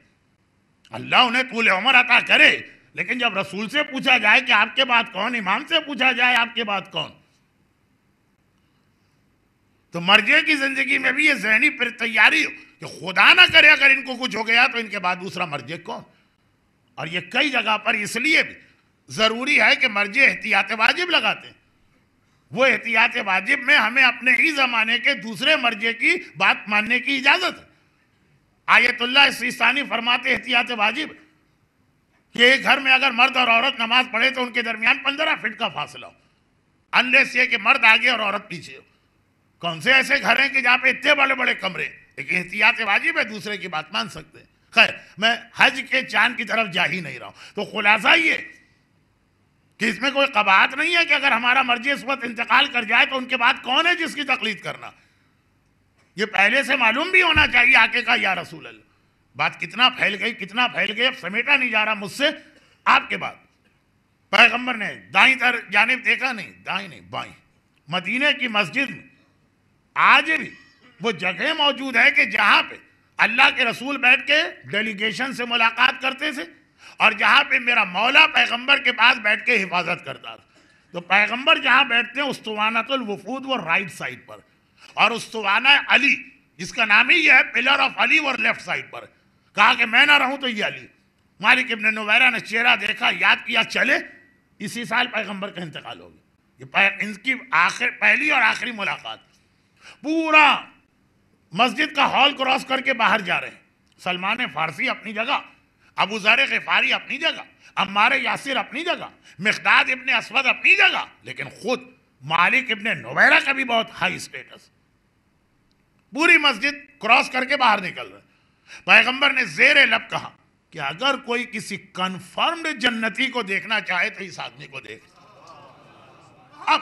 اللہ انہیں طول عمر عطا کرے، لیکن جب رسول سے پوچھا جائے کہ آپ کے بعد کون، امام سے پوچھا جائے آپ کے بعد کون، تو مرجع کی زندگی میں بھی یہ ذہنی پر تیاری ہو کہ خدا نہ کرے اگر ان کو کچھ ہو گیا تو ان کے بعد دوسرا مرجع کون. اور یہ کئی جگہ پر اس لیے بھی ضروری ہے کہ مرجع احتیاط واجب لگاتے ہیں. وہ احتیاط واجب میں ہمیں اپنے ہی زمانے کے دوسرے مرجع کی بات ماننے کی اجازت ہے. آیت اللہ سیستانی فرماتے احتیاط واجب کہ ایک گھر میں اگر مرد اور عورت نماز پڑھے تو ان کے درمیان 15 فٹ کا فاصلہ ہو، انلیس یہ کہ مرد آگے اور عورت پیچھے ہو. کون سے ایسے گھر ہیں کہ جہاں پہ اتنے بڑے بڑے کمرے؟ ایک احتیاط واجب ہے، دوسرے کی بات مان سکتے ہیں. خیر میں حج کے چاند کی طرف جا ہی نہیں رہا ہوں. تو خلاصہ یہ کہ اس میں کوئی قباحت نہیں ہے کہ اگر ہمارا مرجع اس وقت انتقال کر جائے تو ان کے بعد کون ہے جس کی تقلید کرنا. یہ پہلے سے معلوم بھی ہونا چاہیے آقے کا یا رسول اللہ. بات کتنا پھیل گئی اب سمیٹا نہیں جا رہا مجھ سے. آپ کے بعد پیغمبر نے دائیں جانب دیکھا نہیں، دائیں نہیں بائیں. مدینے کی مسجد میں آج بھی وہ جگہ موجود ہے کہ جہاں پہ اللہ کے رسول بیٹھ کے ڈیلیگیشن سے ملاقات کرتے تھے، اور جہاں پہ میرا مولا پیغمبر کے پاس بیٹھ کے حفاظت کرتا تھا. تو پیغمبر جہاں بیٹھتے ہیں استوانۃ الوفود وہ رائٹ سائڈ پر، اور استوانہ علی جس کا نام ہی یہ ہے پلر آف علی وہ لیفٹ سائڈ پر. کہا کہ میں نہ رہوں تو یہ علی. مالک ابن نویرہ نے چہرہ دیکھا، یاد کیا، چلے. اسی سال پیغمبر کا انتقال ہو گیا. یہ ان کی پہلی اور آخری ملاقات. پورا مسجد کا ہال کراس کر کے باہر جا رہے ہیں. سلمان فارسی اپنی جگہ، ابو ذر غفاری اپنی جگہ، عمار یاسر اپنی جگہ، مقداد ابن اسود اپنی جگہ، لیکن خود مالک ابن نویرہ کا بھی بہت ہائی سٹیٹس. پوری مسجد کراس کر کے باہر نکل رہے. پیغمبر نے زیر لب کہا کہ اگر کوئی کسی کنفرمڈ جنتی کو دیکھنا چاہے تو اس آدمی کو دیکھ. اب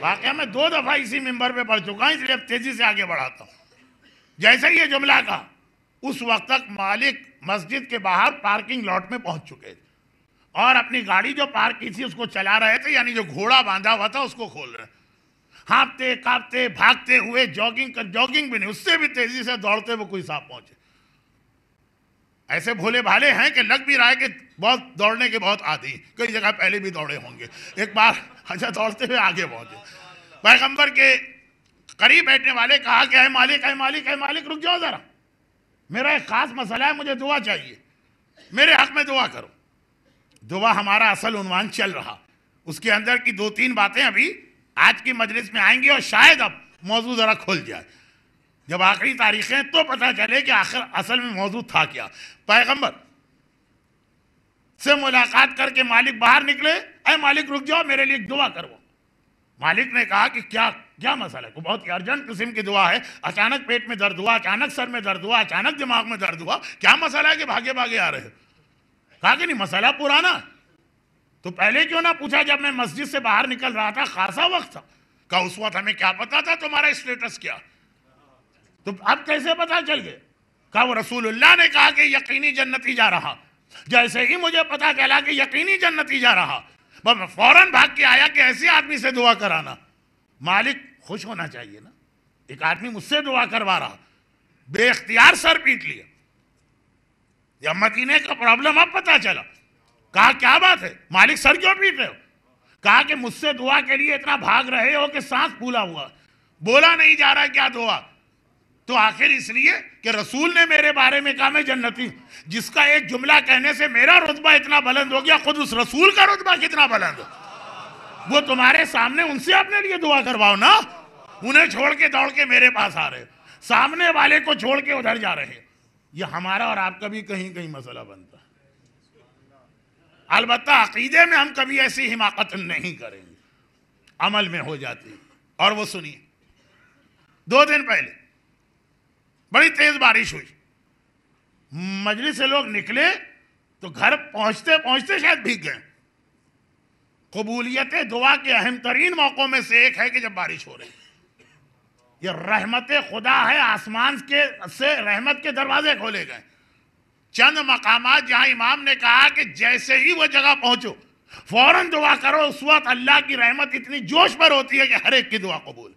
واقعہ میں 2 دفعہ اسی ممبر پہ پڑھ چکا ہوں، اس لیے تیزی سے آگے بڑھاتا ہوں. جیسے یہ جملہ کہا اس وقت تک مالک مسجد کے باہر پارکنگ لاٹ میں پہنچ چکے تھے اور اپنی گاڑی جو پارک کی تھی اس کو چلا رہے تھے، یعنی جو گھوڑا باندھا ہوا تھا اس کو کھول رہے. ہانپتے کانپتے بھاگتے ہوئے جاگنگ بھی نہیں، اس سے بھی تیزی سے دوڑتے ہوئے کوئی صاحب پہنچے. ایسے بھولے بھالے ہیں کہ لگ بھی رہا ہے کہ بہت دوڑنے کے بہت عادی، کئی جگہ پہلے بھی دوڑے ہوں گے. ایک بار اچھا دوڑتے ہوئے آگے پہنچے. پیغمبر کے قریب بیٹھنے والے کہا کہ اے مالک اے مالک اے مالک رک جاؤ ذرا. میرا ایک خاص مسئلہ ہے، مجھے دعا چاہیے، میرے حق میں دعا کرو۔ دعا ہمارا اصل عنوان چل رہا، اس کے اندر کی 2-3 باتیں ابھی آج کی مجلس میں آئیں گی، اور شاید اب موضوع ذرا کھل جائے، جب آخری تاریخیں تو پتہ چلے کہ آخر اصل میں موضوع تھا کیا۔ پیغمبر سے ملاقات کر کے مالک باہر نکلے، اے مالک رک جاؤ، میرے لیے دعا کرو۔ مالک نے کہا کہ کیا مسئلہ ہے؟ کوئی بہت ہی ارجنٹ قسم کی دعا ہے، اچانک پیٹ میں درد ہوا، اچانک سر میں درد ہوا، اچانک دماغ میں درد ہوا، کیا مسئلہ ہے کہ بھاگے بھاگے آ رہے ہو؟ کہا کہ نہیں، مسئلہ پرانا، تو پہلے کیوں نہ پوچھا جب میں مسجد سے باہر نکل رہا تھا، خاصا وقت تھا۔ کہا اس وقت ہمیں کیا پتا تھا تمہارا اسٹیٹس کیا، تو اب کیسے پتا چل گئے؟ کہا وہ رسول اللہ نے کہا کہ یقینی جنتی جا رہا، جیسے ہی مجھے پتا چلا کہ یقینی جنتی جا رہا، میں فوراً بھاگ کے آیا کہ ایسے آدمی سے دعا کرانا۔ مالک خوش ہونا چاہیے نا، ایک آدمی مجھ سے دعا کروا رہا، بے اختیار سر پیٹ لیا۔ یا مدینے کا پرابلم اب پتا چلا۔ کہا کیا بات ہے مالک، سر کیوں پیٹ رہے ہو؟ کہا کہ مجھ سے دعا کے لیے اتنا بھاگ رہے ہو کہ سانس پھولا ہوا، بولا نہیں جا رہا کیا دعا؟ تو آخر اس لیے کہ رسول نے میرے بارے میں کہا میں جنتی، جس کا ایک جملہ کہنے سے میرا رتبہ اتنا بلند ہو گیا، خود اس رسول کا رتبہ کتنا بلند ہو؟ وہ تمہارے سامنے ان سے اپنے لیے دعا کرواؤ نا، انہیں چھوڑ کے دوڑ کے میرے پاس آ رہے، سامنے والے کو چھوڑ کے ادھر جا رہے۔ یہ ہمارا اور آپ کا بھی کہیں کہیں مسئلہ بنتا ہے۔ البتہ عقیدے میں ہم کبھی ایسی حماقت نہیں کریں گے، عمل میں ہو جاتی ہے۔ اور وہ سنیے، 2 دن پہلے بڑی تیز بارش ہوئی، مجلس سے لوگ نکلے تو گھر پہنچتے پہنچتے شاید بھیگ گئے۔ قبولیت دعا کے اہم ترین موقعوں میں سے ایک ہے کہ جب بارش ہو رہی، یہ رحمت خدا ہے، آسمان سے رحمت کے دروازے کھولے گئے۔ چند مقامات جہاں امام نے کہا کہ جیسے ہی وہ جگہ پہنچو فوراً دعا کرو، اس وقت اللہ کی رحمت اتنی جوش پر ہوتی ہے کہ ہر ایک کی دعا قبول۔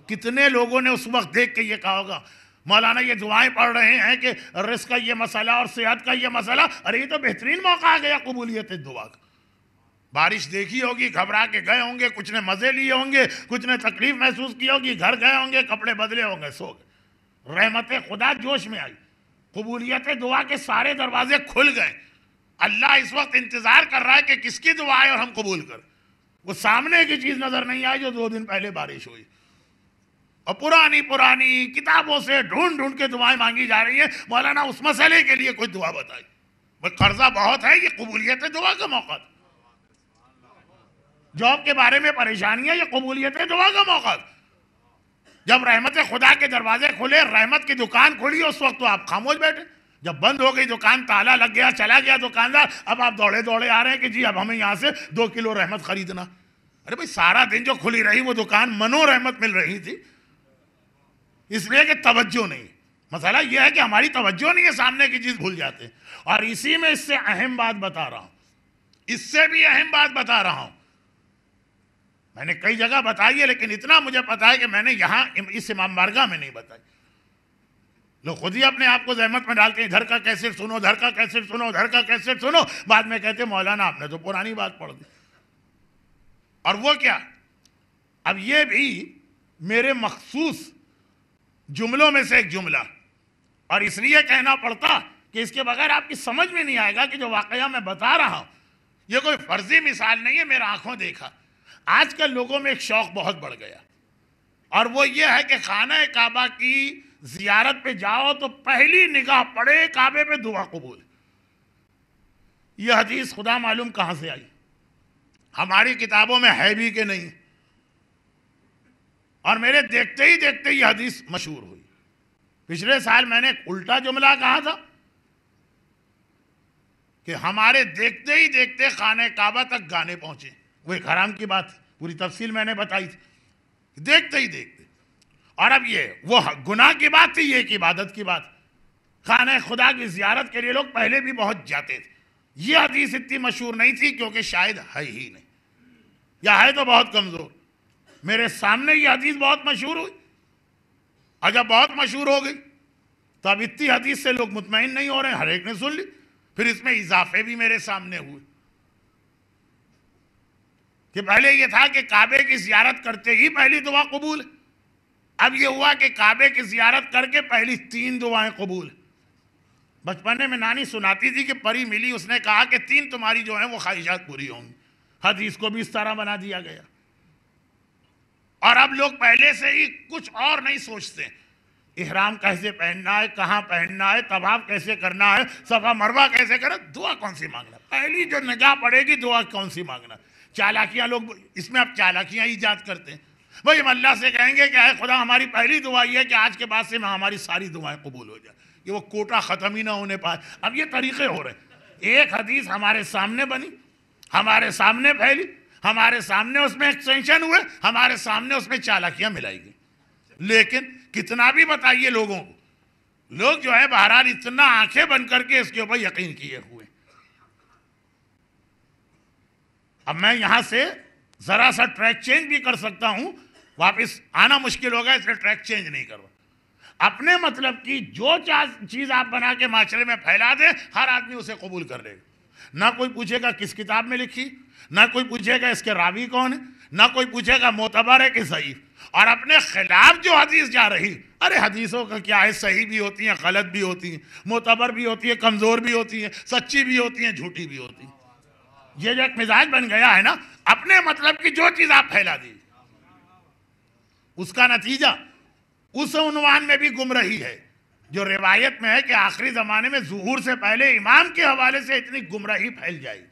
کتنے لوگوں نے اس وقت دیکھ کے یہ کہا ہوگا مولانا یہ دعائیں پڑھ رہے ہیں کہ رزق کا یہ مسئلہ اور صحت کا یہ مسئلہ، ارے یہ تو بہترین موقع آ گیا قبولیت دعا کا۔ بارش دیکھی ہوگی، گھبرا کے گئے ہوں گے، کچھ نے مزے لیے ہوں گے، کچھ نے تکلیف محسوس کی ہوگی، گھر گئے ہوں گے، کپڑے بدلے ہوں گے، سو گئے۔ رحمت خدا جوش میں آئی، قبولیت دعا کے سارے دروازے کھل گئے۔ اللہ اس وقت انتظار کر رہا ہے کہ کس کی دعا ہے اور ہم قبول کر۔ وہ سامنے کی چیز نظر نہیں آئی جو 2 دن پہلے بارش ہوئی، اور پرانی کتابوں سے ڈھونڈ کے دعائیں مانگی جا رہی ہیں۔ مولانا اس مسئلے کے لیے کوئی دعا بتائی، وہ قرضہ بہت ہے، یہ قبولیت دعا کا موقع تھا۔ جاب کے بارے میں پریشانی ہے، یہ قبولیت دعا کا موقع تھا۔ جب رحمت خدا کے دروازے کھلے، رحمت کی دکان کھلی، اس وقت تو آپ خاموش بیٹھے۔ جب بند ہو گئی دکان، تالا لگ گیا، چلا گیا دکاندار، اب آپ دوڑے آ رہے ہیں کہ جی اب ہمیں یہاں سے 2 کلو رحمت خریدنا۔ ارے بھائی سارا دن جو کھلی رہی وہ دکان منو رحمت مل رہی تھی، اس لیے کہ توجہ نہیں۔ مسئلہ یہ ہے کہ ہماری توجہ نہیں ہے، سامنے کی چیز بھول جاتے ہیں۔ اور اسی میں اس سے اہم بات بتا رہا ہوں، اس سے بھی اہم بات بتا رہا ہوں، میں نے کئی جگہ بتائی ہے لیکن اتنا مجھے پتا ہے کہ میں نے یہاں اس امام بارگاہ میں نہیں بتائی۔ لوگ خود ہی اپنے آپ کو زحمت میں ڈالتے ہیں، ادھر کا کیسٹ سنو، ادھر کا کیسٹ سنو، ادھر کا کیسٹ سنو، بعد میں کہتے ہیں مولانا آپ نے تو پرانی بات پڑھ دی۔ اور وہ کیا، اب یہ بھی میرے مخصوص جملوں میں سے ایک جملہ، اور اس لیے کہنا پڑتا کہ اس کے بغیر آپ کی سمجھ میں نہیں آئے گا کہ جو واقعہ میں بتا رہا ہوں یہ کوئی فرضی مثال نہیں ہے، میرا آنکھوں دیکھا۔ آج کل لوگوں میں ایک شوق بہت بڑھ گیا، اور وہ یہ ہے کہ خانہ کعبہ کی زیارت پہ جاؤ تو پہلی نگاہ پڑے کعبے پہ دعا قبول۔ یہ حدیث خدا معلوم کہاں سے آئی، ہماری کتابوں میں ہے بھی کہ نہیں، اور میرے دیکھتے ہی دیکھتے یہ حدیث مشہور ہوئی۔ پچھلے سال میں نے ایک الٹا جملہ کہا تھا کہ ہمارے دیکھتے ہی دیکھتے خانہ کعبہ تک گانے پہنچے، وہ ایک حرام کی بات، پوری تفصیل میں نے بتائی تھی، دیکھتے ہی دیکھتے۔ اور اب یہ وہ گناہ کی بات تھی، یہ ایک عبادت کی بات۔ خانہ خدا کی زیارت کے لیے لوگ پہلے بھی بہت جاتے تھے، یہ حدیث اتنی مشہور نہیں تھی کیونکہ شاید ہے ہی نہیں، یا ہے تو بہت کمزور۔ میرے سامنے یہ حدیث بہت مشہور ہوئی، اور جب بہت مشہور ہو گئی تو اب اتنی حدیث سے لوگ مطمئن نہیں ہو رہے ہیں، ہر ایک نے سن لی، پھر اس میں اضافے بھی میرے سامنے ہوئے کہ پہلے یہ تھا کہ کعبے کی زیارت کرتے ہی پہلی دعا قبول، اب یہ ہوا کہ کعبے کی زیارت کر کے پہلی 3 دعائیں قبول۔ بچپنے میں نانی سناتی تھی کہ پری ملی، اس نے کہا کہ 3 تمہاری جو ہیں وہ خواہشات پوری ہوں گی۔ حدیث کو بھی اس طرح بنا دیا گیا، اور اب لوگ پہلے سے ہی کچھ اور نہیں سوچتے۔ احرام کیسے پہننا ہے، کہاں پہننا ہے، طواف کیسے کرنا ہے، صفا مروہ کیسے کرنا، دعا کون سی مانگنا، پہلی جو نگاہ پڑے گی دعا کون سی مانگنا۔ چالاکیاں لوگ اس میں اب چالاکیاں ایجاد کرتے ہیں۔ بھائی ہم اللہ سے کہیں گے کہ اے خدا ہماری پہلی دعا یہ ہے کہ آج کے بعد سے ہماری ساری دعائیں قبول ہو جائیں، کہ وہ کوٹا ختم ہی نہ ہونے پائے۔ اب یہ طریقے ہو رہے ہیں، ایک حدیث ہمارے سامنے بنی، ہمارے سامنے پھیلی، ہمارے سامنے اس میں ایکسٹینشن ہوئے، ہمارے سامنے اس میں چالاکیاں ملائی گئی۔ لیکن کتنا بھی بتائیے لوگوں کو، لوگ جو ہے بہرحال اتنا آنکھیں بند کر کے اس کے اوپر یقین کیے ہوئے۔ اب میں یہاں سے ذرا سا ٹریک چینج بھی کر سکتا ہوں، واپس آنا مشکل ہوگا، اس لیے ٹریک چینج نہیں کروں۔ اپنے مطلب کی جو چیز آپ بنا کے معاشرے میں پھیلا دیں، ہر آدمی اسے قبول کر لے گا۔ نہ کوئی پوچھے گا کس کتاب میں لکھی، نہ کوئی پوچھے گا اس کے راوی کون ہے، نہ کوئی پوچھے گا معتبر ہے کہ ضعیف۔ اور اپنے خلاف جو حدیث جا رہی، ارے حدیثوں کا کیا ہے، صحیح بھی ہوتی ہیں، غلط بھی ہوتی ہیں، معتبر بھی ہوتی ہے، کمزور بھی ہوتی ہیں، سچی بھی ہوتی ہیں، جھوٹی بھی ہوتی ہیں۔ یہ جو ایک مزاج بن گیا ہے نا، اپنے مطلب کی جو چیز آپ پھیلا دی، اس کا نتیجہ اس عنوان میں بھی گمراہی ہے جو روایت میں ہے کہ آخری زمانے میں ظہور سے پہلے امام کے حوالے سے اتنی گمراہی پھیل جائے گی،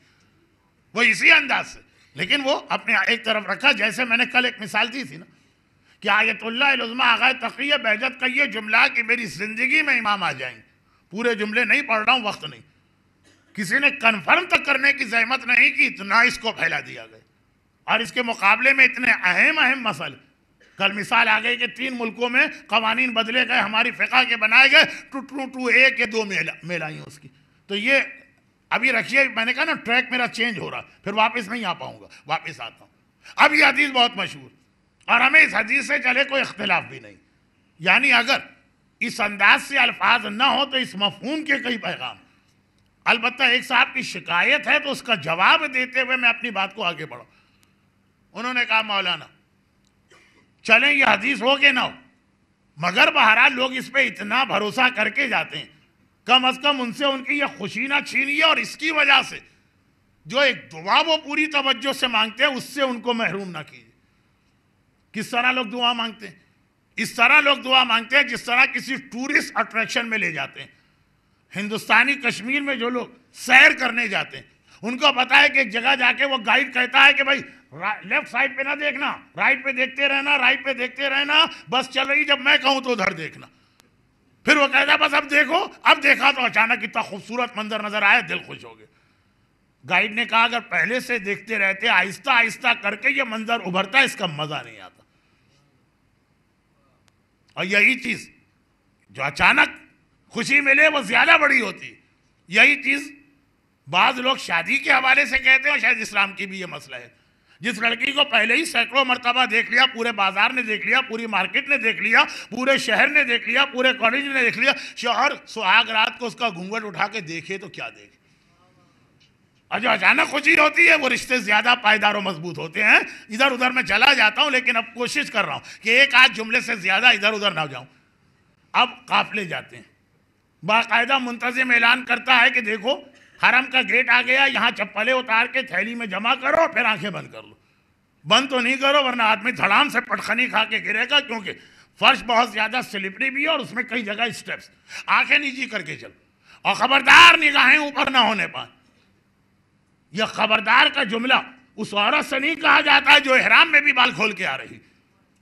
وہ اسی انداز سے۔ لیکن وہ اپنے ایک طرف رکھا، جیسے میں نے کل ایک مثال دی تھی نا کہ آیت اللہ العظمیٰ آغائے تقیہ بہجت کا یہ جملہ کہ میری زندگی میں امام آ جائیں گے، پورے جملے نہیں پڑھ رہا ہوں، وقت نہیں، کسی نے کنفرم تک کرنے کی زحمت نہیں کی، اتنا اس کو پھیلا دیا گیا۔ اور اس کے مقابلے میں اتنے اہم مسئلے، کل مثال آ گئی کہ 3 ملکوں میں قوانین بدلے گئے، ہماری فقہ کے بنائے گئے، 2 2 میلائیں اس کی۔ تو یہ ابھی رکھیے، میں نے کہا نا ٹریک میرا چینج ہو رہا، پھر واپس نہیں آ پاؤں گا، واپس آتا ہوں۔ اب یہ حدیث بہت مشہور، اور ہمیں اس حدیث سے چلے کوئی اختلاف بھی نہیں، یعنی اگر اس انداز سے الفاظ نہ ہو تو اس مفہوم کے کئی پیغام۔ البتہ ایک صاحب کی شکایت ہے تو اس کا جواب دیتے ہوئے میں اپنی بات کو آگے بڑھوں۔ انہوں نے کہا مولانا چلیں یہ حدیث ہو کہ نہ ہو، مگر بہرحال لوگ اس پہ اتنا بھروسہ کر کے جاتے ہیں، کم از کم ان سے ان کی یہ خوشی نہ چھینیے، اور اس کی وجہ سے جو ایک دعا وہ پوری توجہ سے مانگتے ہیں اس سے ان کو محروم نہ کیجیے۔ کس طرح لوگ دعا مانگتے ہیں؟ اس طرح لوگ دعا مانگتے ہیں جس طرح کسی ٹورسٹ اٹریکشن میں لے جاتے ہیں۔ ہندوستانی کشمیر میں جو لوگ سیر کرنے جاتے ہیں ان کو پتا ہے کہ ایک جگہ جا کے وہ گائیڈ کہتا ہے کہ بھائی لیفٹ سائڈ پہ نہ دیکھنا، رائٹ پہ دیکھتے رہنا، رائٹ پہ دیکھتے رہنا، بس چل رہی جب میں کہوں تو ادھر دیکھنا۔ پھر وہ کہتا ہے بس اب دیکھو، اب دیکھا تو اچانک اتنا خوبصورت منظر نظر آیا، دل خوش ہو گیا۔ گائیڈ نے کہا اگر پہلے سے دیکھتے رہتے آہستہ آہستہ کر کے یہ منظر ابھرتا، اس کا مزہ نہیں آتا۔ اور یہی چیز جو اچانک خوشی ملے وہ زیادہ بڑی ہوتی، یہی چیز بعض لوگ شادی کے حوالے سے کہتے ہیں، اور شاید اسلام کی بھی یہ مسئلہ ہے۔ جس لڑکی کو پہلے ہی سینکڑوں مرتبہ دیکھ لیا، پورے بازار نے دیکھ لیا، پوری مارکیٹ نے دیکھ لیا، پورے شہر نے دیکھ لیا، پورے کالج نے دیکھ لیا، شوہر سہاگ رات کو اس کا گھونگھٹ اٹھا کے دیکھے تو کیا دیکھے؟ اور جو اچانک خوشی ہوتی ہے وہ رشتے زیادہ پائیدار و مضبوط ہوتے ہیں۔ ادھر ادھر میں چلا جاتا ہوں، لیکن اب کوشش کر رہا ہوں کہ ایک آدھ جملے سے زیادہ ادھر ادھر نہ جاؤں۔ اب قافلے جاتے ہیں، باقاعدہ منتظم اعلان کرتا ہے کہ دیکھو حرم کا گیٹ آ گیا، یہاں چپلیں اتار کے تھیلی میں جمع کرو، پھر آنکھیں بند کر لو۔ بند تو نہیں کرو ورنہ آدمی دھڑام سے پٹخنی کھا کے گرے گا، کیونکہ فرش بہت زیادہ سلپری بھی ہے اور اس میں کئی جگہ اسٹیپس۔ آنکھیں نیچی کر کے چلو، اور خبردار نگاہیں اوپر نہ ہونے پائیں۔ یہ خبردار کا جملہ اس عورت سے نہیں کہا جاتا ہے جو احرام میں بھی بال کھول کے آ رہی،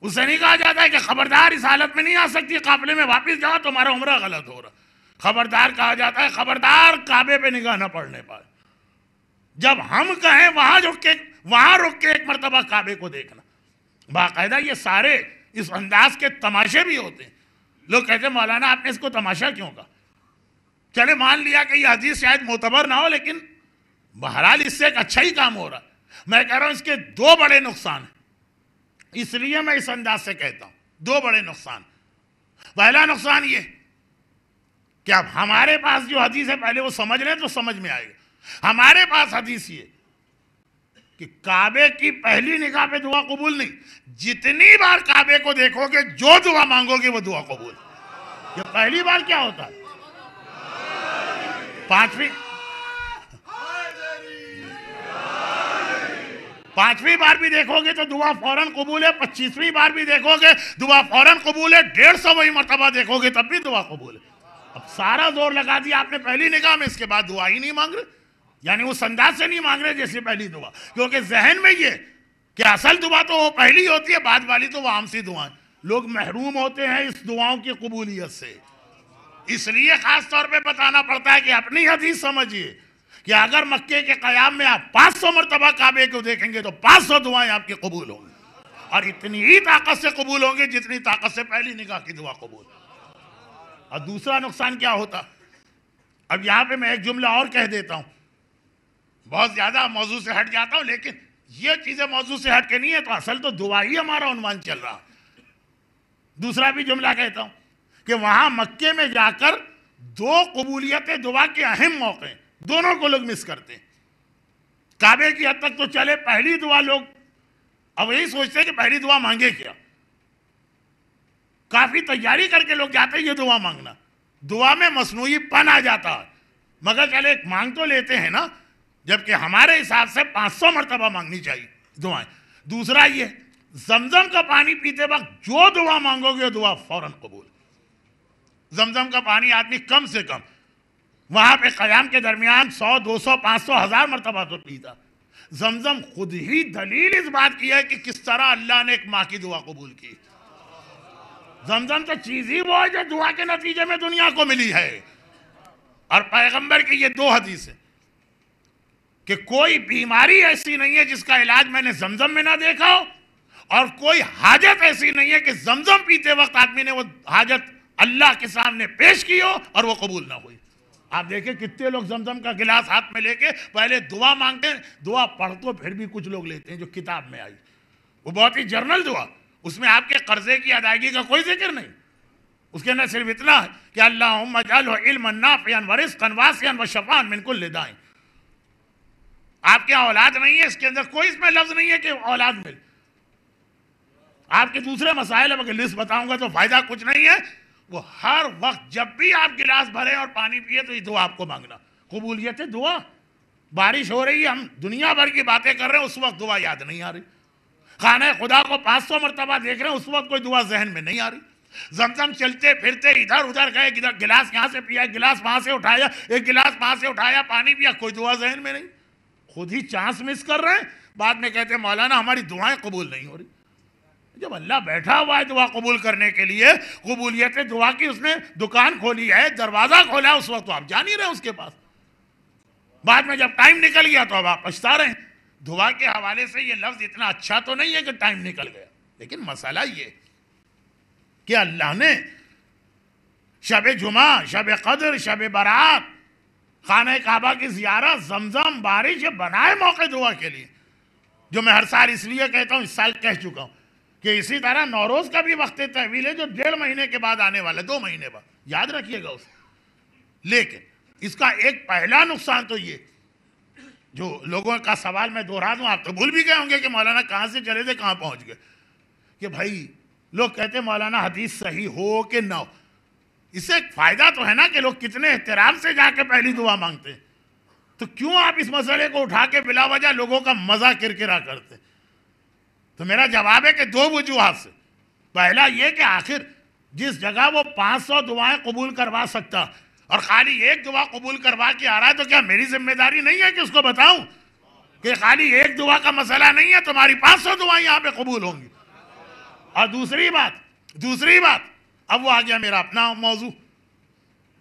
اس سے نہیں کہا جاتا ہے کہ خبردار اس حالت میں نہیں آ سکتی، قافلے میں واپس جاؤ تمہارا عمرہ غلط ہو رہا۔ خبردار کہا جاتا ہے خبردار کعبے پہ نگاہ نہ پڑنے پائے۔ جب ہم کہیں وہاں رک کے ایک مرتبہ کعبے کو دیکھنا۔ باقاعدہ یہ سارے اس انداز کے تماشے بھی ہوتے ہیں۔ لوگ کہتے ہیں مولانا آپ نے اس کو تماشا کیوں کہا؟ چلے مان لیا کہ یہ حدیث شاید معتبر نہ ہو، لیکن بہرحال اس سے ایک اچھا ہی کام ہو رہا ہے۔ میں کہہ رہا ہوں اس کے 2 بڑے نقصان ہیں، اس لیے میں اس انداز سے کہتا ہوں 2 بڑے نقصان۔ پہلا نقصان یہ کہ اب ہمارے پاس جو حدیث ہے پہلے وہ سمجھ لیں تو سمجھ میں آئے گا۔ ہمارے پاس حدیث یہ کہ کعبے کی پہلی نگاہ پہ دعا قبول نہیں، جتنی بار کعبے کو دیکھو گے جو دعا مانگو گے وہ دعا قبول۔ یہ پہلی بار کیا ہوتا ہے؟ پانچویں بار بھی دیکھو گے تو دعا فوراً قبول ہے، 25ویں بار بھی دیکھو گے دعا فوراً قبول ہے، 150ویں مرتبہ دیکھو گے تب بھی دعا قبول ہے۔ اب سارا زور لگا دیا آپ نے پہلی نگاہ میں، اس کے بعد دعا ہی نہیں مانگ رہے، یعنی اس انداز سے نہیں مانگ رہے جیسے پہلی دعا، کیونکہ ذہن میں یہ کہ اصل دعا تو وہ پہلی ہوتی ہے، بعد والی تو وہ عام سی دعائیں۔ لوگ محروم ہوتے ہیں اس دعاؤں کی قبولیت سے، اس لیے خاص طور پہ بتانا پڑتا ہے کہ اپنی حدیث سمجھیے کہ اگر مکے کے قیام میں آپ 500 مرتبہ کعبے کو دیکھیں گے تو 500 دعائیں آپ کی قبول ہوں گی، اور اتنی ہی طاقت سے قبول ہوں گی جتنی طاقت سے پہلی نگاہ کی دعا قبول۔ اور دوسرا نقصان کیا ہوتا، اب یہاں پہ میں ایک جملہ اور کہہ دیتا ہوں، بہت زیادہ موضوع سے ہٹ جاتا ہوں، لیکن یہ چیزیں موضوع سے ہٹ کے نہیں ہے تو اصل تو دعا ہی ہمارا عنوان چل رہا۔ دوسرا بھی جملہ کہتا ہوں کہ وہاں مکے میں جا کر دو قبولیت دعا کے اہم موقع ہیں، دونوں کو لوگ مس کرتے ہیں۔ کعبے کی حد تک تو چلے، پہلی دعا لوگ اب یہی سوچتے ہیں کہ پہلی دعا مانگے کیا، کافی تیاری کر کے لوگ جاتے ہیں یہ دعا مانگنا، دعا میں مصنوعی پن آ جاتا ہے، مگر چلے ایک مانگ تو لیتے ہیں نا، جبکہ ہمارے حساب سے 500 مرتبہ مانگنی چاہیے دعائیں۔ دوسرا یہ زمزم کا پانی پیتے وقت جو دعا مانگو گے دعا فوراً قبول۔ زمزم کا پانی آدمی کم سے کم وہاں پہ قیام کے درمیان 100 200 500 1000 مرتبہ تو پیتا۔ زمزم خود ہی دلیل اس بات کی ہے کہ کس طرح اللہ نے ایک ماں کی دعا قبول کی۔ زمزم تو چیز ہی وہ ہے جو دعا کے نتیجے میں دنیا کو ملی ہے، اور پیغمبر کی یہ دو حدیث ہیں کہ کوئی بیماری ایسی نہیں ہے جس کا علاج میں نے زمزم میں نہ دیکھا ہو، اور کوئی حاجت ایسی نہیں ہے کہ زمزم پیتے وقت آدمی نے وہ حاجت اللہ کے سامنے پیش کی ہو اور وہ قبول نہ ہوئی۔ آپ دیکھیں کتنے لوگ زمزم کا گلاس ہاتھ میں لے کے پہلے دعا مانگتے ہیں، دعا پڑھ تو پھر بھی کچھ لوگ لیتے ہیں جو کتاب میں آئی، وہ بہت ہی جرنل دعا، اس میں آپ کے قرضے کی ادائیگی کا کوئی ذکر نہیں، اس کے اندر صرف اتنا ہے کہ اللہم اجعلہ علما نافعا ورزقا واسعا وشفاء من کل داء۔ آپ کے اولاد نہیں ہے، اس کے اندر کوئی اس میں لفظ نہیں ہے کہ اولاد مل۔ آپ کے دوسرے مسائل اگر لسٹ بتاؤں گا تو فائدہ کچھ نہیں ہے، وہ ہر وقت جب بھی آپ گلاس بھریں اور پانی پیے تو یہ دعا آپ کو مانگنا، قبولیت دعا۔ بارش ہو رہی ہے، ہم دنیا بھر کی باتیں کر رہے ہیں، اس وقت دعا یاد نہیں آ رہی۔ خانہ خدا کو 500 مرتبہ دیکھ رہے ہیں، اس وقت کوئی دعا ذہن میں نہیں آ رہی۔ زمزم چلتے پھرتے ادھر ادھر گئے، گلاس یہاں سے پیا، گلاس وہاں سے اٹھایا، ایک گلاس وہاں سے اٹھایا، پانی پیا، کوئی دعا ذہن میں نہیں، خود ہی چانس مس کر رہے ہیں۔ بعد میں کہتے ہیں مولانا ہماری دعائیں قبول نہیں ہو رہی۔ جب اللہ بیٹھا ہوا ہے دعا قبول کرنے کے لیے، قبولیت دعا کی اس نے دکان کھولی ہے، دروازہ کھولا ہے، اس وقت تو آپ جا نہیں رہے اس کے پاس، بعد میں جب ٹائم نکل گیا تو اب آپ پچھتا رہے ہیں۔ دعا کے حوالے سے یہ لفظ اتنا اچھا تو نہیں ہے کہ ٹائم نکل گیا، لیکن مسئلہ یہ کہ اللہ نے شب جمعہ، شب قدر، شب برات، خانہ کعبہ کی زیارت، زمزم، بارش، یہ بنائے موقع دعا کے لیے، جو میں ہر سال اس لیے کہتا ہوں، اس سال کہہ چکا ہوں کہ اسی طرح نوروز کا بھی وقت تحویل ہے جو 1.5 مہینے کے بعد آنے والا ہے، 2 مہینے بعد، یاد رکھیے گا اسے۔ لیکن اس کا ایک پہلا نقصان تو یہ، جو لوگوں کا سوال میں دوہرا دوں، آپ تو بھول بھی گئے ہوں گے کہ مولانا کہاں سے چلے تھے کہاں پہنچ گئے، کہ بھائی لوگ کہتے ہیں مولانا حدیث صحیح ہو کہ نہ ہو، اس سے ایک فائدہ تو ہے نا کہ لوگ کتنے احترام سے جا کے پہلی دعا مانگتے ہیں، تو کیوں آپ اس مسئلے کو اٹھا کے بلا وجہ لوگوں کا مزہ کرکرا کرتے ہیں؟ تو میرا جواب ہے کہ 2 وجوہات سے۔ پہلا یہ کہ آخر جس جگہ وہ 500 دعائیں قبول کروا سکتا اور خالی ایک دعا قبول کروا کے آ رہا ہے، تو کیا میری ذمہ داری نہیں ہے کہ اس کو بتاؤں کہ خالی ایک دعا کا مسئلہ نہیں ہے، تمہاری 500 دعائیں یہاں پہ قبول ہوں گی۔ اور دوسری بات اب وہ آ گیا میرا اپنا موضوع،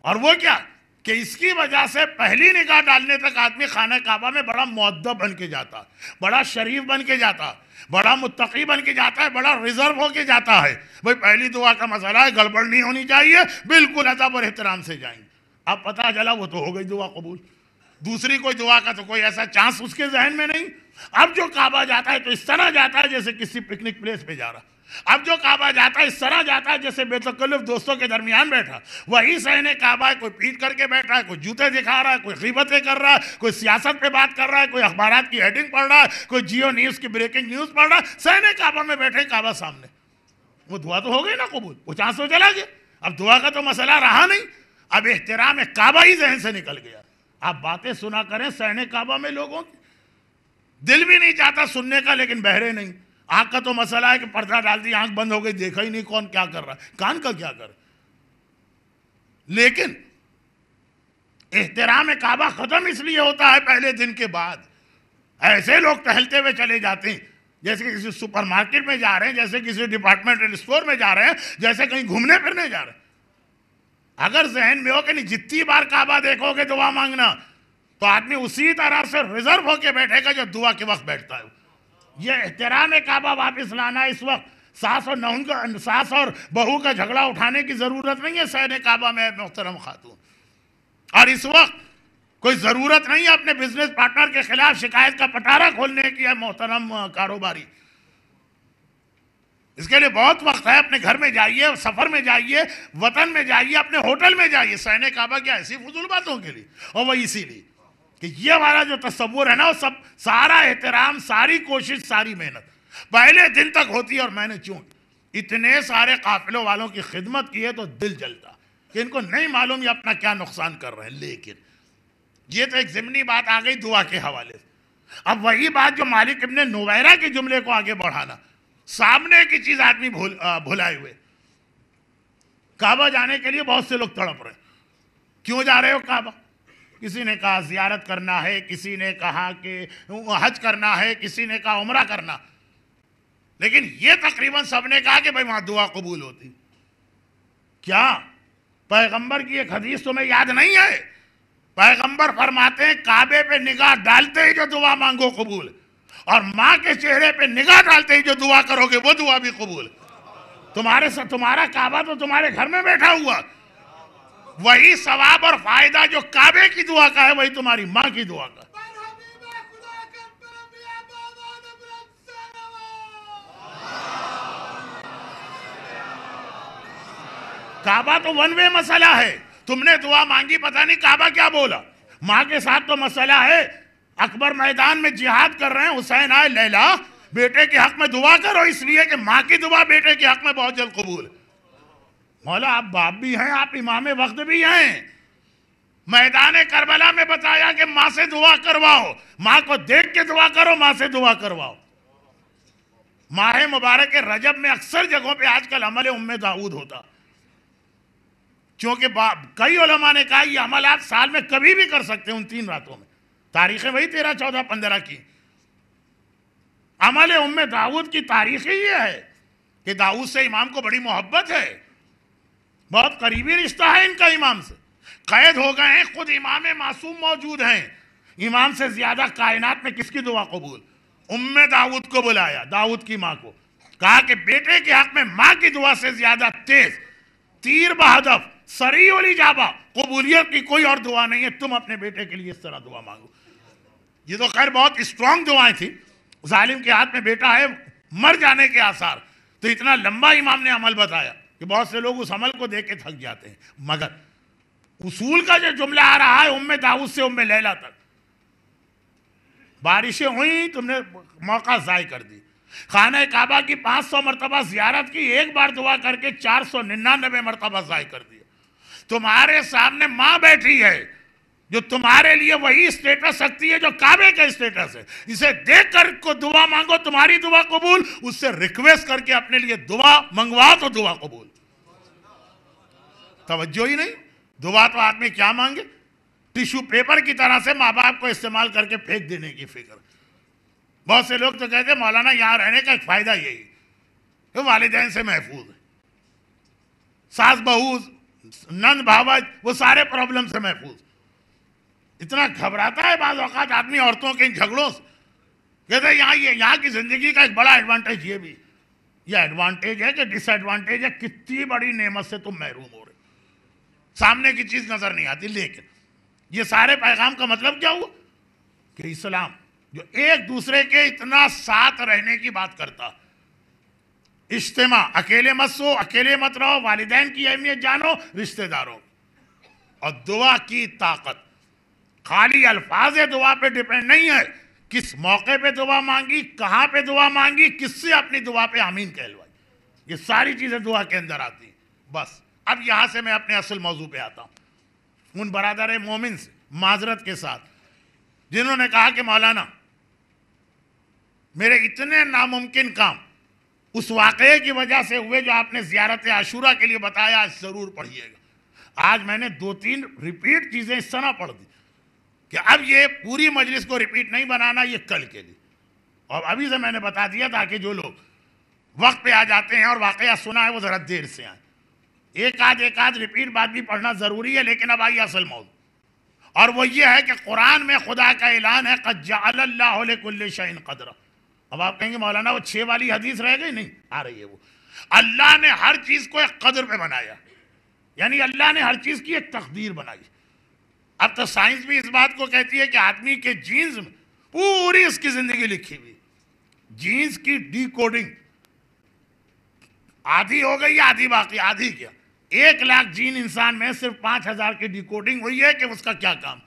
اور وہ کیا کہ اس کی وجہ سے پہلی نگاہ ڈالنے تک آدمی خانہ کعبہ میں بڑا مؤدب بن کے جاتا ہے، بڑا شریف بن کے جاتا ہے، بڑا متقی بن کے جاتا ہے، بڑا ریزرو ہو کے جاتا ہے۔ بھئی پہلی دعا کا مسئلہ ہے، گڑبڑ نہیں ہونی چاہیے، بالکل ادب اور احترام سے جائیں گے۔ اب پتہ چلا وہ تو ہو گئی دعا قبول، دوسری کوئی دعا کا تو کوئی ایسا چانس اس کے ذہن میں نہیں۔ اب جو کعبہ جاتا ہے تو اس طرح جاتا ہے جیسے کسی پکنک پلیس پہ جا رہا، اب جو کعبہ جاتا ہے اس طرح جاتا ہے جیسے بے تکلف دوستوں کے درمیان بیٹھا، وہی صحن کعبہ ہے، کوئی پیٹ کر کے بیٹھا ہے، کوئی جوتے دکھا رہا ہے، کوئی غیبتیں کر رہا ہے، کوئی سیاست پہ بات کر رہا ہے، کوئی اخبارات کی ہیڈنگ پڑھ رہا ہے، کوئی جیو نیوز کی بریکنگ نیوز پڑھ رہا ہے، صحن کعبہ میں بیٹھے، کعبہ سامنے، وہ دعا تو ہو گئی نا قبول، وہ چانس تو چلا گیا۔ اب دعا کا تو مسئلہ رہا نہیں، اب احترام کعبہ ہی ذہن سے نکل گیا۔ آپ باتیں سنا کریں صحن کعبہ میں لوگوں کی، دل بھی نہیں چاہتا سننے کا لیکن بہرے نہیں. آنکھ کا تو مسئلہ ہے کہ پردہ ڈال دی، آنکھ بند ہو گئی، دیکھا ہی نہیں کون کیا کر رہا ہے، کان کا کیا کر. لیکن احترام کعبہ ختم اس لیے ہوتا ہے پہلے دن کے بعد. ایسے لوگ ٹہلتے ہوئے چلے جاتے ہیں جیسے کسی سپر مارکیٹ میں جا رہے ہیں، جیسے کسی ڈپارٹمنٹل اسٹور میں جا رہے ہیں، جیسے کہیں گھومنے پھرنے جا رہے ہیں. اگر ذہن میں ہو کہ نہیں جتنی بار کعبہ دیکھو گے دعا مانگنا، تو آدمی اسی طرح سے ریزرو ہو کے بیٹھے گا جو دعا کے وقت بیٹھتا ہے. یہ احترام کعبہ واپس لانا. اس وقت ساس اور بہو کا جھگڑا اٹھانے کی ضرورت نہیں ہے صحن کعبہ میں محترم خاتون. اور اس وقت کوئی ضرورت نہیں ہے اپنے بزنس پارٹنر کے خلاف شکایت کا پٹارہ کھولنے کی ہے محترم کاروباری. اس کے لیے بہت وقت ہے. اپنے گھر میں جائیے، سفر میں جائیے، وطن میں جائیے، اپنے ہوٹل میں جائیے. صحن کعبہ کیا ایسی فضول باتوں کے لیے؟ اور وہ اسی لیے کہ یہ والا جو تصور ہے نا، وہ سب سارا احترام، ساری کوشش، ساری محنت پہلے دن تک ہوتی ہے. اور میں نے چون اتنے سارے قافلوں والوں کی خدمت کی ہے تو دل جلتا کہ ان کو نہیں معلوم یہ اپنا کیا نقصان کر رہے ہیں. لیکن یہ تو ایک ضمنی بات آ گئی دعا کے حوالے سے. اب وہی بات جو مالک ابن نویرہ کے جملے کو آگے بڑھانا، سامنے کی چیز آدمی بھولائے ہوئے. کعبہ جانے کے لیے بہت سے لوگ تڑپ رہے ہیں. کیوں جا رہے ہو کعبہ؟ کسی نے کہا زیارت کرنا ہے، کسی نے کہا کہ حج کرنا ہے، کسی نے کہا عمرہ کرنا. لیکن یہ تقریباً سب نے کہا کہ بھائی وہاں دعا قبول ہوتی. کیا پیغمبر کی ایک حدیث تمہیں یاد نہیں ہے؟ پیغمبر فرماتے ہیں کعبے پہ نگاہ ڈالتے ہی جو دعا مانگو قبول، اور ماں کے چہرے پہ نگاہ ڈالتے ہی جو دعا کرو گے وہ دعا بھی قبول. تمہارا کعبہ تو تمہارے گھر میں بیٹھا ہوا، وہی ثواب اور فائدہ جو کعبے کی دعا کا ہے وہی تمہاری ماں کی دعا کا. کعبہ تو ون وے مسئلہ ہے. تم نے دعا مانگی، پتہ نہیں کعبہ کیا بولا. ماں کے ساتھ تو مسئلہ ہے. اکبر میدان میں جہاد کر رہے ہیں، حسین آئے، لیلا بیٹے کے حق میں دعا کرو، اس لیے کہ ماں کی دعا بیٹے کے حق میں بہت جلد قبول. مولا آپ باپ بھی ہیں، آپ امام وقت بھی ہیں. میدان کربلا میں بتایا کہ ماں سے دعا کرواؤ، ماں کو دیکھ کے دعا کرو، ماں سے دعا کرواؤ. ماہ مبارک رجب میں اکثر جگہوں پہ آج کل عمل ام داؤد ہوتا، چونکہ کئی علماء نے کہا یہ عمل آپ سال میں کبھی بھی کر سکتے ہیں ان 3 راتوں میں. تاریخیں وہی 13، 14، 15 کی. عمل ام داؤد کی تاریخ ہی یہ ہے کہ داؤد سے امام کو بڑی محبت ہے، بہت قریبی رشتہ ہے ان کا امام سے. قید ہو گئے ہیں، خود امام معصوم موجود ہیں. امام سے زیادہ کائنات میں کس کی دعا قبول؟ ام داؤد کو بلایا، داؤد کی ماں کو، کہا کہ بیٹے کے حق میں ماں کی دعا سے زیادہ تیز، تیر بہدف، سریع الاجابہ، قبولیت کی کوئی اور دعا نہیں ہے. تم اپنے بیٹے کے لیے اس طرح دعا مانگو. یہ تو خیر بہت اسٹرانگ دعائیں تھیں. ظالم کے ہاتھ میں بیٹا ہے، مر جانے کے آثار. تو اتنا لمبا امام نے عمل بتایا کہ بہت سے لوگ اس عمل کو دیکھ کے تھک جاتے ہیں. مگر اصول کا جو جملہ آ رہا ہے ام داؤد سے ام لیلا تک، بارشیں ہوئیں، تم نے موقع ضائع کر دی. خانہ کعبہ کی 500 مرتبہ زیارت کی، ایک بار دعا کر کے 499 مرتبہ ضائع کر دیا. تمہارے سامنے ماں بیٹھی ہے جو تمہارے لیے وہی اسٹیٹس رکھتی ہے جو کعبے کا اسٹیٹس ہے. اسے دیکھ کر کو دعا مانگو، تمہاری دعا قبول. اس سے ریکویسٹ کر کے اپنے لیے دعا منگوا تو دعا قبول. توجہ ہی نہیں. دعا تو آدمی کیا مانگے؟ ٹیشو پیپر کی طرح سے ماں باپ کو استعمال کر کے پھینک دینے کی فکر. بہت سے لوگ تو کہتے ہیں مولانا یہاں رہنے کا ایک فائدہ یہی کہ والدین سے محفوظ ہے، ساس بہو، نند بھاوج، وہ سارے پرابلم سے محفوظ. اتنا گھبراتا ہے بعض اوقات آدمی عورتوں کے ان جھگڑوں سے. کہتے ہیں یہاں کی زندگی کا ایک بڑا ایڈوانٹیج یہ بھی، یہ ایڈوانٹیج ہے کہ ڈس ایڈوانٹیج ہے. کتنی بڑی نعمت سے تم محروم ہو رہے، سامنے کی چیز نظر نہیں آتی. لیکن یہ سارے پیغام کا مطلب کیا ہوا کہ اسلام جو ایک دوسرے کے اتنا ساتھ رہنے کی بات کرتا، اجتماع، اکیلے مت سو، اکیلے مت رہو، والدین کی اہمیت جانو، رشتہ داروں. اور دعا کی طاقت خالی الفاظ دعا پہ ڈیپینڈ نہیں ہے. کس موقع پہ دعا مانگی، کہاں پہ دعا مانگی، کس سے اپنی دعا پہ آمین کہلوائی، یہ ساری چیزیں دعا کے اندر آتی ہیں. بس اب یہاں سے میں اپنے اصل موضوع پہ آتا ہوں. ان برادر مومن سے معذرت کے ساتھ، جنہوں نے کہا کہ مولانا میرے اتنے ناممکن کام اس واقعے کی وجہ سے ہوئے جو آپ نے زیارت عاشورہ کے لیے بتایا، آج ضرور پڑھیے گا۔ آج میں نے 2-3 ریپیٹ چیزیں اس طرح پڑھ دی کہ اب یہ پوری مجلس کو ریپیٹ نہیں بنانا، یہ کل کے لیے، اور ابھی سے میں نے بتا دیا تاکہ جو لوگ وقت پہ آ جاتے ہیں اور واقعہ سنا ہے وہ ذرا دیر سے آئیں۔ ایک آدھ ریپیٹ بات بھی پڑھنا ضروری ہے، لیکن اب آئیے اصل موضوع، اور وہ یہ ہے کہ قرآن میں خدا کا اعلان ہے قد جعل اللہ لکل شیء قدرا۔ اب آپ کہیں گے مولانا وہ 6 والی حدیث رہ گئی، نہیں آ رہی ہے وہ۔ اللہ نے ہر چیز کو ایک قدر پہ بنایا، یعنی اللہ نے ہر چیز کی ایک تقدیر بنائی۔ اب تو سائنس بھی اس بات کو کہتی ہے کہ آدمی کے جینز میں پوری اس کی زندگی لکھی ہوئی، جینز کی ڈی کوڈنگ آدھی ہو گئی، آدھی باقی، آدھی کیا 1 لاکھ جین انسان میں صرف 5,000 کی ڈی کوڈنگ ہوئی ہے کہ اس کا کیا کام،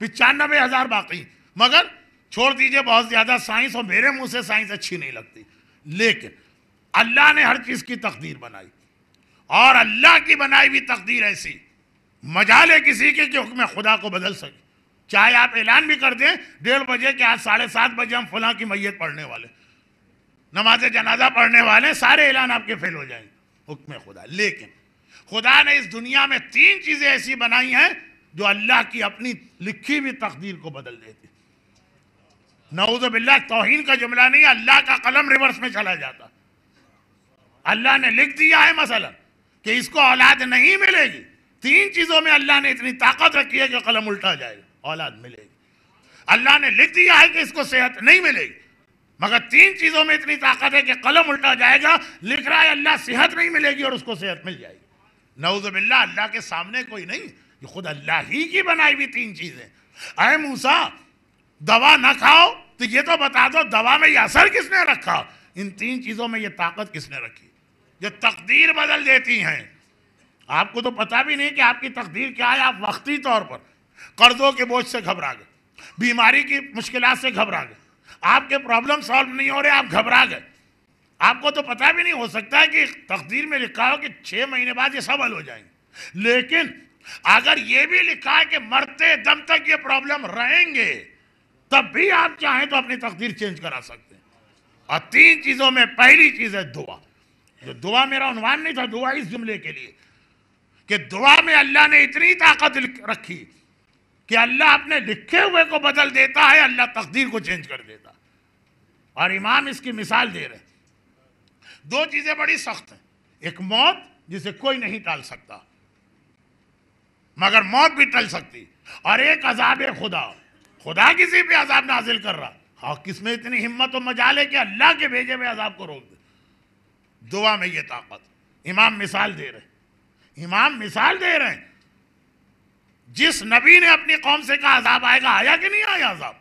95,000 باقی۔ مگر چھوڑ دیجئے بہت زیادہ سائنس، اور میرے منہ سے سائنس اچھی نہیں لگتی، لیکن اللہ نے ہر چیز کی تقدیر بنائی، اور اللہ کی بنائی ہوئی تقدیر ایسی مجال ہے کسی کے کہ حکم خدا کو بدل سکے۔ چاہے آپ اعلان بھی کر دیں 1:30 بجے کہ آج 7:30 بجے ہم فلاں کی میت پڑھنے والے، نماز جنازہ پڑھنے والے، سارے اعلان آپ کے فیل ہو جائیں گے، حکم خدا۔ لیکن خدا نے اس دنیا میں 3 چیزیں ایسی بنائی ہیں جو اللہ کی اپنی لکھی ہوئی تقدیر کو بدل دیتی۔ نعوذ باللہ، توہین کا جملہ نہیں، اللہ کا قلم ریورس میں چلا جاتا۔ اللہ نے لکھ دیا ہے مثلا کہ اس کو اولاد نہیں ملے گی، 3 چیزوں میں اللہ نے اتنی طاقت رکھی ہے کہ قلم الٹا جائے گا، اولاد ملے گی۔ اللہ نے لکھ دیا ہے کہ اس کو صحت نہیں ملے گی، مگر 3 چیزوں میں اتنی طاقت ہے کہ قلم الٹا جائے گا، لکھ رہا ہے اللہ صحت نہیں ملے گی اور اس کو صحت مل جائے گی۔ نعوذ باللہ، اللہ کے سامنے کوئی نہیں، یہ خود اللہ ہی کی بنائی ہوئی 3 چیزیں۔ اے موسیٰ دوا نہ کھاؤ تو یہ تو بتا دو دوا میں یہ اثر کس نے رکھا، ان 3 چیزوں میں یہ طاقت کس نے رکھی، یہ تقدیر بدل دیتی ہیں۔ آپ کو تو پتا بھی نہیں کہ آپ کی تقدیر کیا ہے، آپ وقتی طور پر قرضوں کے بوجھ سے گھبرا گئے، بیماری کی مشکلات سے گھبرا گئے، آپ کے پرابلم سالو نہیں ہو رہے، آپ گھبرا گئے۔ آپ کو تو پتا بھی نہیں، ہو سکتا ہے کہ تقدیر میں لکھا ہو کہ 6 مہینے بعد یہ سب حل ہو جائیں گے، لیکن اگر یہ بھی لکھا ہے کہ مرتے دم تک یہ پرابلم رہیں گے، تب بھی آپ چاہیں تو اپنی تقدیر چینج کرا سکتے ہیں۔ اور 3 چیزوں میں پہلی چیز ہے دعا، جو دعا میرا عنوان نہیں تھا، دعا اس جملے کے لیے کہ دعا میں اللہ نے اتنی طاقت رکھی کہ اللہ اپنے لکھے ہوئے کو بدل دیتا ہے، اللہ تقدیر کو چینج کر دیتا ہے۔ اور امام اس کی مثال دے رہے ہیں۔ 2 چیزیں بڑی سخت ہیں، ایک موت جسے کوئی نہیں ٹال سکتا مگر موت بھی ٹل سکتی، اور ایک عذاب خدا، خدا کسی پہ عذاب نازل کر رہا، ہاں کس میں اتنی ہمت و مجال ہے کہ اللہ کے بھیجے ہوئے عذاب کو روک دے۔ دعا میں یہ طاقت، امام مثال دے رہے ہیں، امام مثال دے رہے ہیں۔ جس نبی نے اپنی قوم سے کہا عذاب آئے گا، آیا کہ نہیں آیا عذاب؟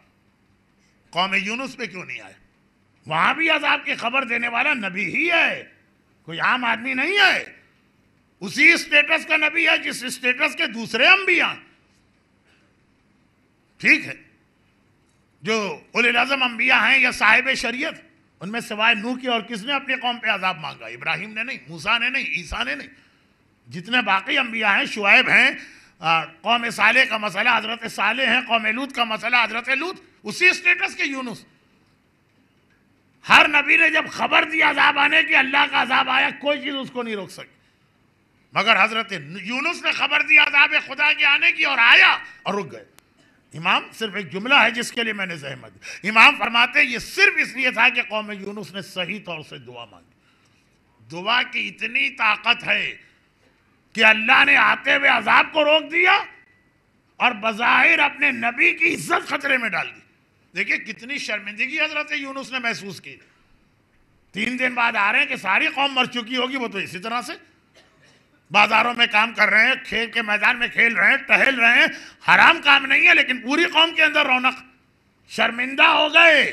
قوم یونس پہ کیوں نہیں آیا؟ وہاں بھی عذاب کی خبر دینے والا نبی ہی ہے، کوئی عام آدمی نہیں ہے، اسی اسٹیٹس کا نبی ہے جس اسٹیٹس کے دوسرے انبیاء۔ ٹھیک ہے، جو اولی العزم انبیاء ہیں یا صاحب شریعت، ان میں سوائے نوح کی اور کس نے اپنی قوم پہ عذاب مانگا؟ ابراہیم نے نہیں، موسیٰ نے نہیں، عیسیٰ نے نہیں۔ جتنے باقی انبیاء ہیں، شعیب ہیں، قوم صالح کا مسئلہ حضرت صالح ہیں، قوم لوط کا مسئلہ حضرت لوط، اسی اسٹیٹس کے یونس۔ ہر نبی نے جب خبر دی عذاب آنے کی، اللہ کا عذاب آیا، کوئی چیز اس کو نہیں روک سکی، مگر حضرت یونس نے خبر دی عذاب خدا کے آنے کی اور آیا اور رک گئے۔ امام صرف ایک جملہ ہے جس کے لیے میں نے زحمت دی۔ امام فرماتے ہیں یہ صرف اس لیے تھا کہ قوم یونس نے صحیح طور سے دعا مانگی۔ دعا کی اتنی طاقت ہے کہ اللہ نے آتے ہوئے عذاب کو روک دیا اور بظاہر اپنے نبی کی عزت خطرے میں ڈال دی۔ دیکھیں کتنی شرمندگی حضرت یونس نے محسوس کی۔ 3 دن بعد آ رہے ہیں کہ ساری قوم مر چکی ہوگی، وہ تو اسی طرح سے بازاروں میں کام کر رہے ہیں، کھیل کے میدان میں کھیل رہے ہیں، ٹہل رہے ہیں، حرام کام نہیں ہے، لیکن پوری قوم کے اندر رونق۔ شرمندہ ہو گئے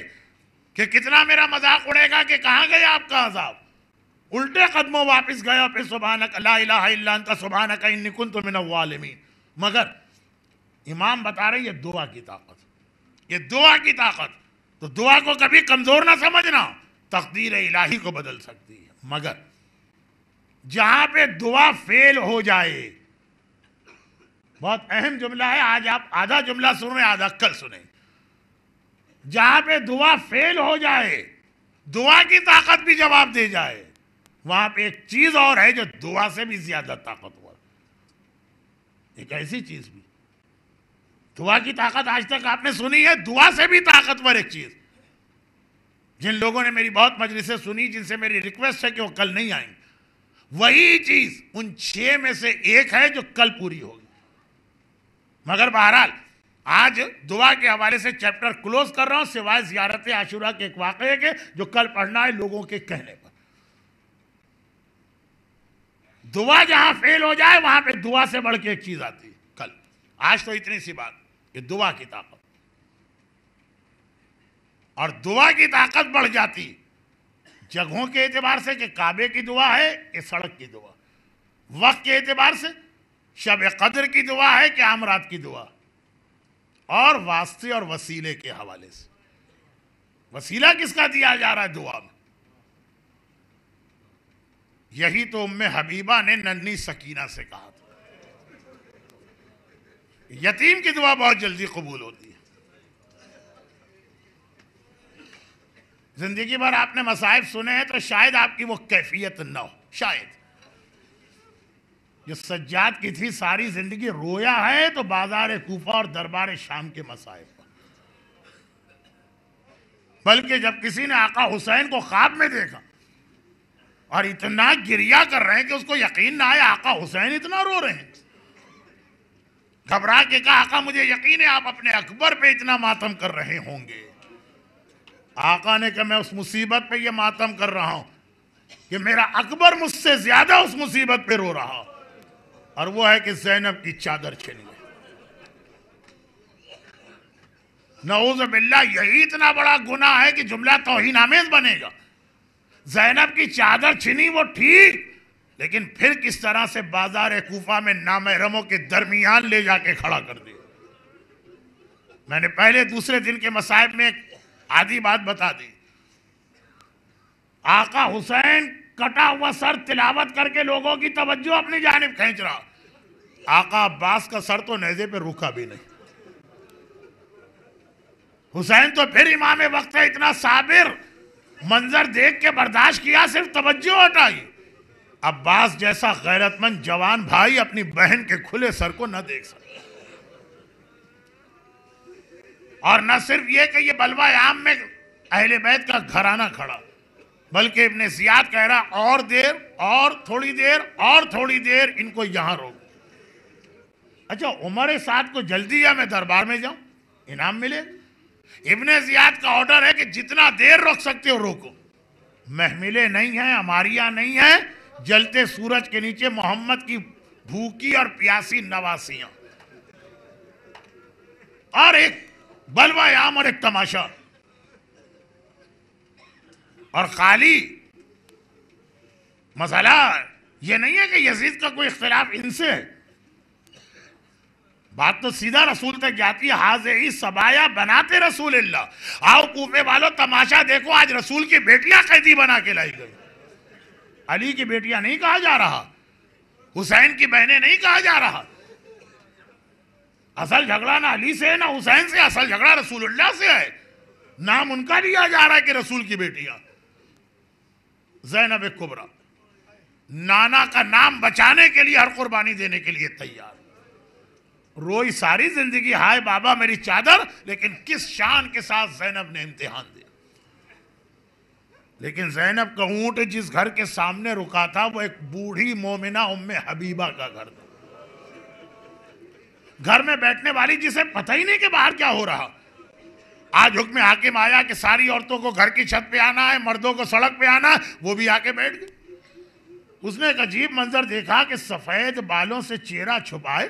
کہ کتنا میرا مذاق اڑے گا کہ کہاں گیا آپ کا عذاب۔ الٹے قدموں واپس گئے اور پھر سبحانک لا الہ الا انت سبحانک انی کنت من الظالمین۔ مگر امام بتا رہے ہیں یہ دعا کی طاقت، یہ دعا کی طاقت، تو دعا کو کبھی کمزور نہ سمجھنا، تقدیر الہی کو بدل سکتی ہے۔ مگر جہاں پہ دعا فیل ہو جائے، بہت اہم جملہ ہے. آج آپ آدھا جملہ سن رہے ہیں، آدھا کل سنیں. جہاں پہ دعا فیل ہو جائے، دعا کی طاقت بھی جواب دے جائے، وہاں پہ ایک چیز اور ہے جو دعا سے بھی زیادہ طاقتور. ایک ایسی چیز بھی، دعا کی طاقت آج تک آپ نے سنی ہے، دعا سے بھی طاقتور ایک چیز. جن لوگوں نے میری بہت مجلسیں سنی، جن سے میری ریکویسٹ ہے کہ وہ کل نہیں آئیں، وہی چیز ان 6 میں سے ایک ہے جو کل پوری ہوگی. مگر بہرحال آج دعا کے حوالے سے چیپٹر کلوز کر رہا ہوں، سوائے زیارت عاشورہ کے ایک واقعے کے جو کل پڑھنا ہے لوگوں کے کہنے پر. دعا جہاں فیل ہو جائے وہاں پہ دعا سے بڑھ کے ایک چیز آتی ہے کل. آج تو اتنی سی بات کہ دعا کی طاقت، اور دعا کی طاقت بڑھ جاتی جگہوں کے اعتبار سے کہ کعبے کی دعا ہے کہ سڑک کی دعا، وقت کے اعتبار سے شب قدر کی دعا ہے کہ عامرات کی دعا، اور واسطے اور وسیلے کے حوالے سے. وسیلہ کس کا دیا جا رہا ہے دعا میں؟ یہی تو ام حبیبہ نے ننھی سکینہ سے کہا تھا. یتیم کی دعا بہت جلدی قبول ہوتی ہے. زندگی بھر آپ نے مصائب سنے ہیں تو شاید آپ کی وہ کیفیت نہ ہو. شاید جو سجاد کی تھی ساری زندگی رویا ہے تو بازار کوفہ اور دربار شام کے مصائب پر. بلکہ جب کسی نے آقا حسین کو خواب میں دیکھا اور اتنا گریا کر رہے ہیں کہ اس کو یقین نہ آیا آقا حسین اتنا رو رہے ہیں، گھبرا کے کہا آقا مجھے یقین ہے آپ اپنے اکبر پہ اتنا ماتم کر رہے ہوں گے. آقا نے کہا میں اس مصیبت پہ یہ ماتم کر رہا ہوں کہ میرا اکبر مجھ سے زیادہ اس مصیبت پہ رو رہا، اور وہ ہے کہ زینب کی چادر چھن گئی. نعوذ باللہ، یہی اتنا بڑا گناہ ہے کہ جملہ توہین آمیز بنے گا. زینب کی چادر چھنی وہ ٹھیک، لیکن پھر کس طرح سے بازار کوفہ میں نامحرموں کے درمیان لے جا کے کھڑا کر دیا. میں نے پہلے دوسرے دن کے مصائب میں ایک آدھی بات بتا دی. آقا حسین کٹا ہوا سر تلاوت کر کے لوگوں کی توجہ اپنی جانب کھینچ رہا. آقا عباس کا سر تو نیزے پہ رکا بھی نہیں. حسین تو پھر امام وقت ہے، اتنا صابر، منظر دیکھ کے برداشت کیا، صرف توجہ ہٹائی. عباس جیسا غیرت مند جوان بھائی اپنی بہن کے کھلے سر کو نہ دیکھ سکتا. اور نہ صرف یہ کہ یہ بلوہ عام میں اہل بیت کا گھرانہ کھڑا، بلکہ ابن زیاد کہہ رہا اور دیر اور تھوڑی دیر اور تھوڑی دیر ان کو یہاں روک. اچھا عمر سعد کو جلدی ہے میں دربار میں جاؤں، انعام ملے. ابن زیاد کا آرڈر ہے کہ جتنا دیر روک سکتے ہو روکو. محملیں نہیں ہیں، عماریاں نہیں ہیں، جلتے سورج کے نیچے محمد کی بھوکی اور پیاسی نواسیاں، اور ایک بلوہ عام اور ایک تماشا. اور خالی مسئلہ یہ نہیں ہے کہ یزید کا کوئی اختلاف ان سے ہے، بات تو سیدھا رسول تک جاتی ہے. حاضر سبایا بناتے رسول اللہ. آؤ کوفے والوں تماشا دیکھو، آج رسول کی بیٹیاں قیدی بنا کے لائی گئی. علی کی بیٹیاں نہیں کہا جا رہا، حسین کی بہنیں نہیں کہا جا رہا. اصل جھگڑا نہ علی سے نہ حسین سے، اصل جھگڑا رسول اللہ سے ہے. نام ان کا لیا جا رہا ہے کہ رسول کی بیٹیاں. زینب کبریٰ نانا کا نام بچانے کے لیے ہر قربانی دینے کے لیے تیار. روئی ساری زندگی ہائے بابا میری چادر، لیکن کس شان کے ساتھ زینب نے امتحان دیا. لیکن زینب کا اونٹ جس گھر کے سامنے رکا تھا وہ ایک بوڑھی مومنہ ام حبیبہ کا گھر تھا. گھر میں بیٹھنے والی جسے پتہ ہی نہیں کہ باہر کیا ہو رہا. آج حکم حاکم آیا کہ ساری عورتوں کو گھر کی چھت پہ آنا ہے، مردوں کو سڑک پہ آنا ہے، وہ بھی آ کے بیٹھ گئی. اس نے ایک عجیب منظر دیکھا کہ سفید بالوں سے چہرہ چھپائے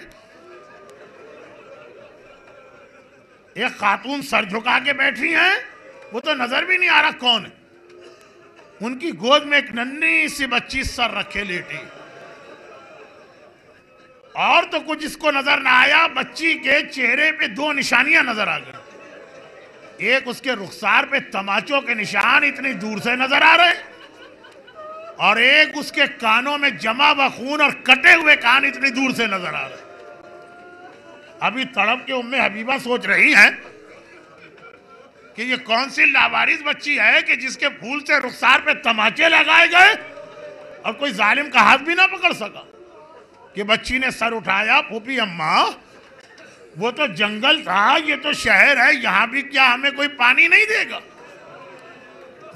ایک خاتون سر جھکا کے بیٹھی ہیں، وہ تو نظر بھی نہیں آ رہا کون ہے. ان کی گود میں ایک ننھی سی بچی سر رکھے لیٹی، اور تو کچھ اس کو نظر نہ آیا. بچی کے چہرے پہ 2 نشانیاں نظر آ گئی. ایک اس کے رخسار پہ تماچوں کے نشان اتنی دور سے نظر آ رہے، اور ایک اس کے کانوں میں جمع و خون اور کٹے ہوئے کان اتنی دور سے نظر آ رہے. ابھی تڑپ کے حبیبہ سوچ رہی ہیں کہ یہ کون سی لاوارث بچی ہے کہ جس کے پھول سے رخسار پہ تماچے لگائے گئے اور کوئی ظالم کا ہاتھ بھی نہ پکڑ سکا. کہ بچی نے سر اٹھایا, پھوپھی اماں وہ تو جنگل تھا, یہ تو شہر ہے, یہاں بھی کیا ہمیں کوئی پانی نہیں دے گا؟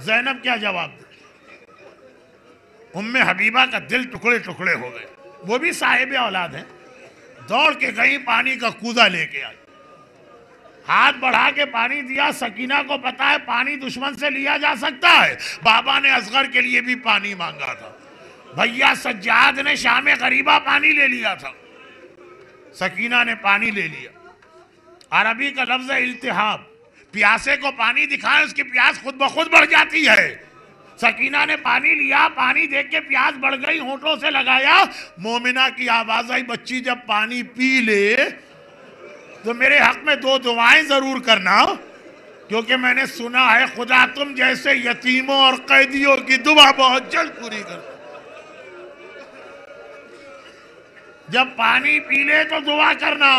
زینب کیا جواب دے؟ حبیبہ کا دل ٹکڑے ٹکڑے ہو گئے. وہ بھی صاحب اولاد ہیں, دوڑ کے گئی, پانی کا کوزہ لے کے آئی, ہاتھ بڑھا کے پانی دیا. سکینہ کو پتا ہے پانی دشمن سے لیا جا سکتا ہے, بابا نے اصغر کے لیے بھی پانی مانگا تھا, بھیا سجاد نے شام غریبہ پانی لے لیا تھا, سکینہ نے پانی لے لیا. عربی کا لفظ ہے التہاب, پیاسے کو پانی دکھائیں اس کی پیاس خود بخود بڑھ جاتی ہے. سکینہ نے پانی لیا, پانی دیکھ کے پیاس بڑھ گئی, ہونٹوں سے لگایا. مومنہ کی آواز آئی, بچی جب پانی پی لے تو میرے حق میں 2 دعائیں ضرور کرنا, کیونکہ میں نے سنا ہے خدا تم جیسے یتیموں اور قیدیوں کی دعا بہت جلد پوری کرتا. جب پانی پی لے تو دعا کرنا,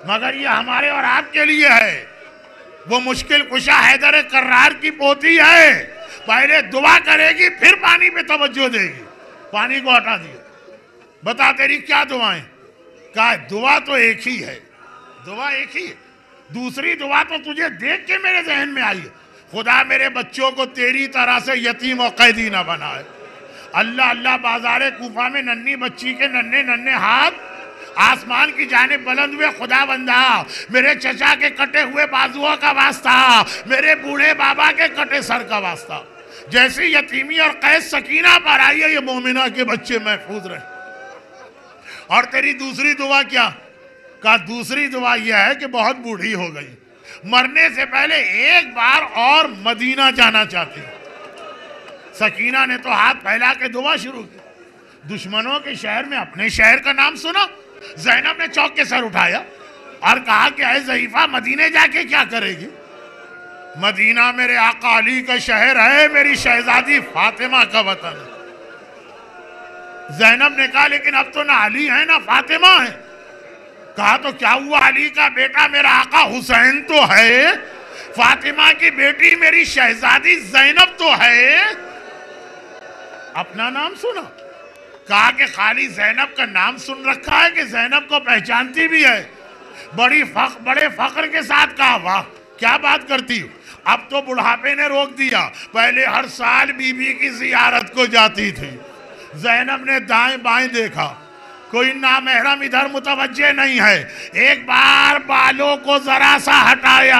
مگر یہ ہمارے اور آپ کے لیے ہے. وہ مشکل کشا حیدر کرار کی پوتی ہے, پہلے دعا کرے گی پھر پانی پہ توجہ دے گی. پانی کو ہٹا دیا, بتا تیری کیا دعائیں؟ کہا دعا تو ایک ہی ہے, دعا ایک ہی ہے. دوسری دعا تو تجھے دیکھ کے میرے ذہن میں آئی ہے, خدا میرے بچوں کو تیری طرح سے یتیم و قیدی نہ بنائے. اللہ اللہ, بازار کوفہ میں ننھی بچی کے ننھے ہاتھ آسمان کی جانب بلند ہوئے. خدا بندہ میرے چچا کے کٹے ہوئے بازوؤں کا واسطہ, میرے بوڑھے بابا کے کٹے سر کا واسطہ, جیسی یتیمی اور قید سکینہ پر آئی ہے یہ مومنہ کے بچے محفوظ رہے. اور تیری دوسری دعا کیا؟ کہا دوسری دعا یہ ہے کہ بہت بوڑھی ہو گئی, مرنے سے پہلے ایک بار اور مدینہ جانا چاہتی. سکینہ نے تو ہاتھ پھیلا کے دعا شروع کی. دشمنوں کے شہر میں اپنے شہر کا نام سنا. زینب نے چوک کے سر اٹھایا اور کہا کہ اے ضعیفہ مدینے جا کے کیا کرے گی؟ مدینہ میرے آقا علی کا شہر ہے, میری شہزادی فاطمہ کا وطن ہے. زینب نے کہا لیکن اب تو نہ علی ہے نہ فاطمہ ہے. کہا تو کیا ہوا, علی کا بیٹا میرا آقا حسین تو ہے, فاطمہ کی بیٹی میری شہزادی زینب تو ہے. اپنا نام سنا. کہا کہ خالی زینب کا نام سن رکھا ہے کہ زینب کو پہچانتی بھی ہے؟ بڑے فخر کے ساتھ کہا واہ کیا بات کرتی ہو. اب تو بڑھاپے نے روک دیا, پہلے ہر سال بی بی کی زیارت کو جاتی تھی. زینب نے دائیں بائیں دیکھا, کوئی نامحرم ادھر متوجہ نہیں ہے. ایک بار بالوں کو ذرا سا ہٹایا,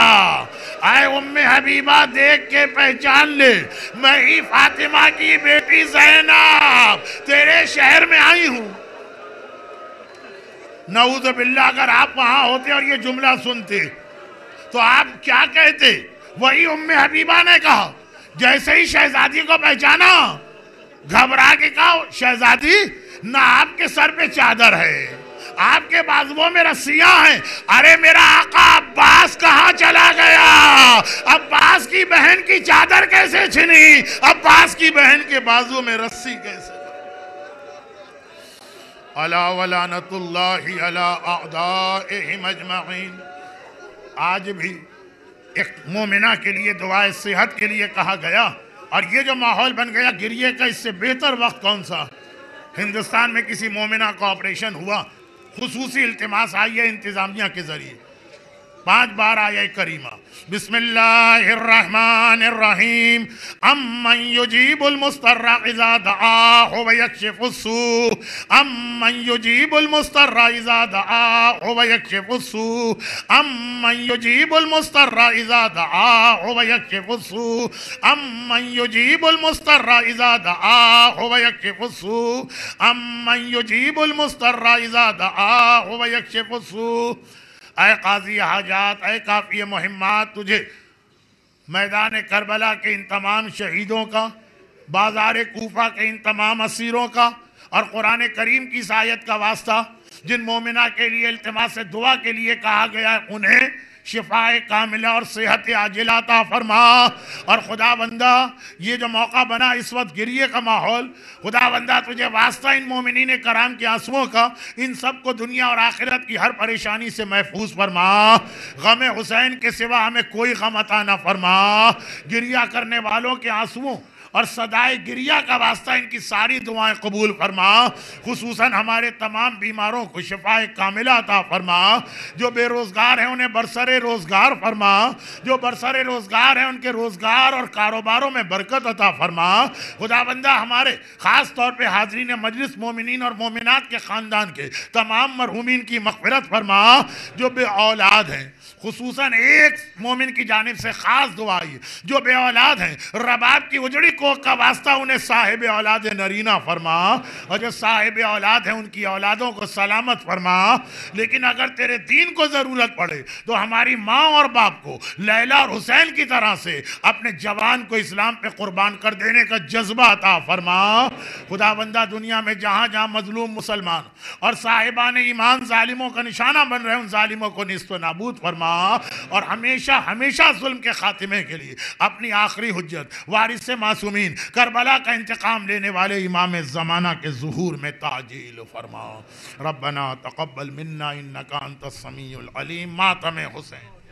اے حبیبہ دیکھ کے پہچان لے, میں ہی فاطمہ کی بیٹی زینب تیرے شہر میں آئی ہوں. نعوذ باللہ, اگر آپ وہاں ہوتے اور یہ جملہ سنتے تو آپ کیا کہتے؟ وہی حبیبہ نے کہا, جیسے ہی شہزادی کو پہچانا گھبرا کے کہا شہزادی نہ آپ کے سر پہ چادر ہے, آپ کے بازوؤں میں رسیاں ہیں. ارے میرا آقا عباس کہاں چلا گیا؟ عباس کی بہن کی چادر کیسے چھنی؟ عباس کی بہن کے بازو میں رسی کیسے؟ الا ولعنۃ اللہ علی اعدائہم اجمعین. آج بھی ایک مومنہ کے لیے دعائے صحت کے لیے کہا گیا, اور یہ جو ماحول بن گیا گریے کا, اس سے بہتر وقت کون سا؟ ہندوستان میں کسی مومنہ کا آپریشن ہوا, خصوصی التماس آئی ہے انتظامیہ کے ذریعے, 5 بار آیہ کریمہ بسم اللہ الرحمن الرحیم امن یجیب المضطر اذا دعاہ ویکشف السوء امن یجیب المضطر اذا دعاہ ویکشف السوء امن یجیب المضطر اذا دعاہ ویکشف السوء امن یجیب المضطر اذا دعاہ ویکشف السوء امن یجیب المضطر اذا دعاہ ویکشف السوء. اے قاضی حاجات, اے کافی مہمات, تجھے میدان کربلا کے ان تمام شہیدوں کا, بازار کوفہ کے ان تمام اسیروں کا, اور قرآن کریم کی اس آیت کا واسطہ, جن مومنہ کے لیے التماس دعا کے لیے کہا گیا ہے, انہیں شفاء کاملہ اور صحت عاجلہ عطا فرما۔ اور خدا بندہ یہ جو موقع بنا اس وقت گریے کا ماحول، خدا بندہ تجھے واسطہ ان مومنین کرام کے آنسوؤں کا، ان سب کو دنیا اور آخرت کی ہر پریشانی سے محفوظ فرما۔ غم حسین کے سوا ہمیں کوئی غم عطا نہ فرما۔ گریہ کرنے والوں کے آنسوؤں اور صدائے گریہ کا واسطہ ان کی ساری دعائیں قبول فرما۔ خصوصاً ہمارے تمام بیماروں کو شفاء کاملہ عطا فرما۔ جو بے روزگار ہیں انہیں برسر روزگار فرما۔ جو برسر روزگار ہیں ان کے روزگار اور کاروباروں میں برکت عطا فرما۔ خدا بندہ ہمارے خاص طور پہ حاضرین مجلس مومنین اور مومنات کے خاندان کے تمام مرحومین کی مغفرت فرما۔ جو بے اولاد ہیں، خصوصاً ایک مومن کی جانب سے خاص دعائی، جو بے اولاد ہیں رباب کی اجڑی کوکھ کا واسطہ انہیں صاحب اولاد نرینہ فرما، اور جو صاحب اولاد ہیں ان کی اولادوں کو سلامت فرما۔ لیکن اگر تیرے دین کو ضرورت پڑے تو ہماری ماں اور باپ کو لیلا اور حسین کی طرح سے اپنے جوان کو اسلام پہ قربان کر دینے کا جذبہ عطا فرما۔ خدا بندہ دنیا میں جہاں جہاں مظلوم مسلمان اور صاحبان ایمان ظالموں کا نشانہ بن رہے ہیں، ان ظالموں کو نیست و نابود فرما، اور ہمیشہ ہمیشہ ظلم کے خاتمے کے لیے اپنی آخری حجت وارث معصومین کربلا کا انتقام لینے والے امام زمانہ کے ظہور میں تعجیل فرما۔ ربنا تقبل منا انکا انت السمیع العلیم۔ ماتم حسین۔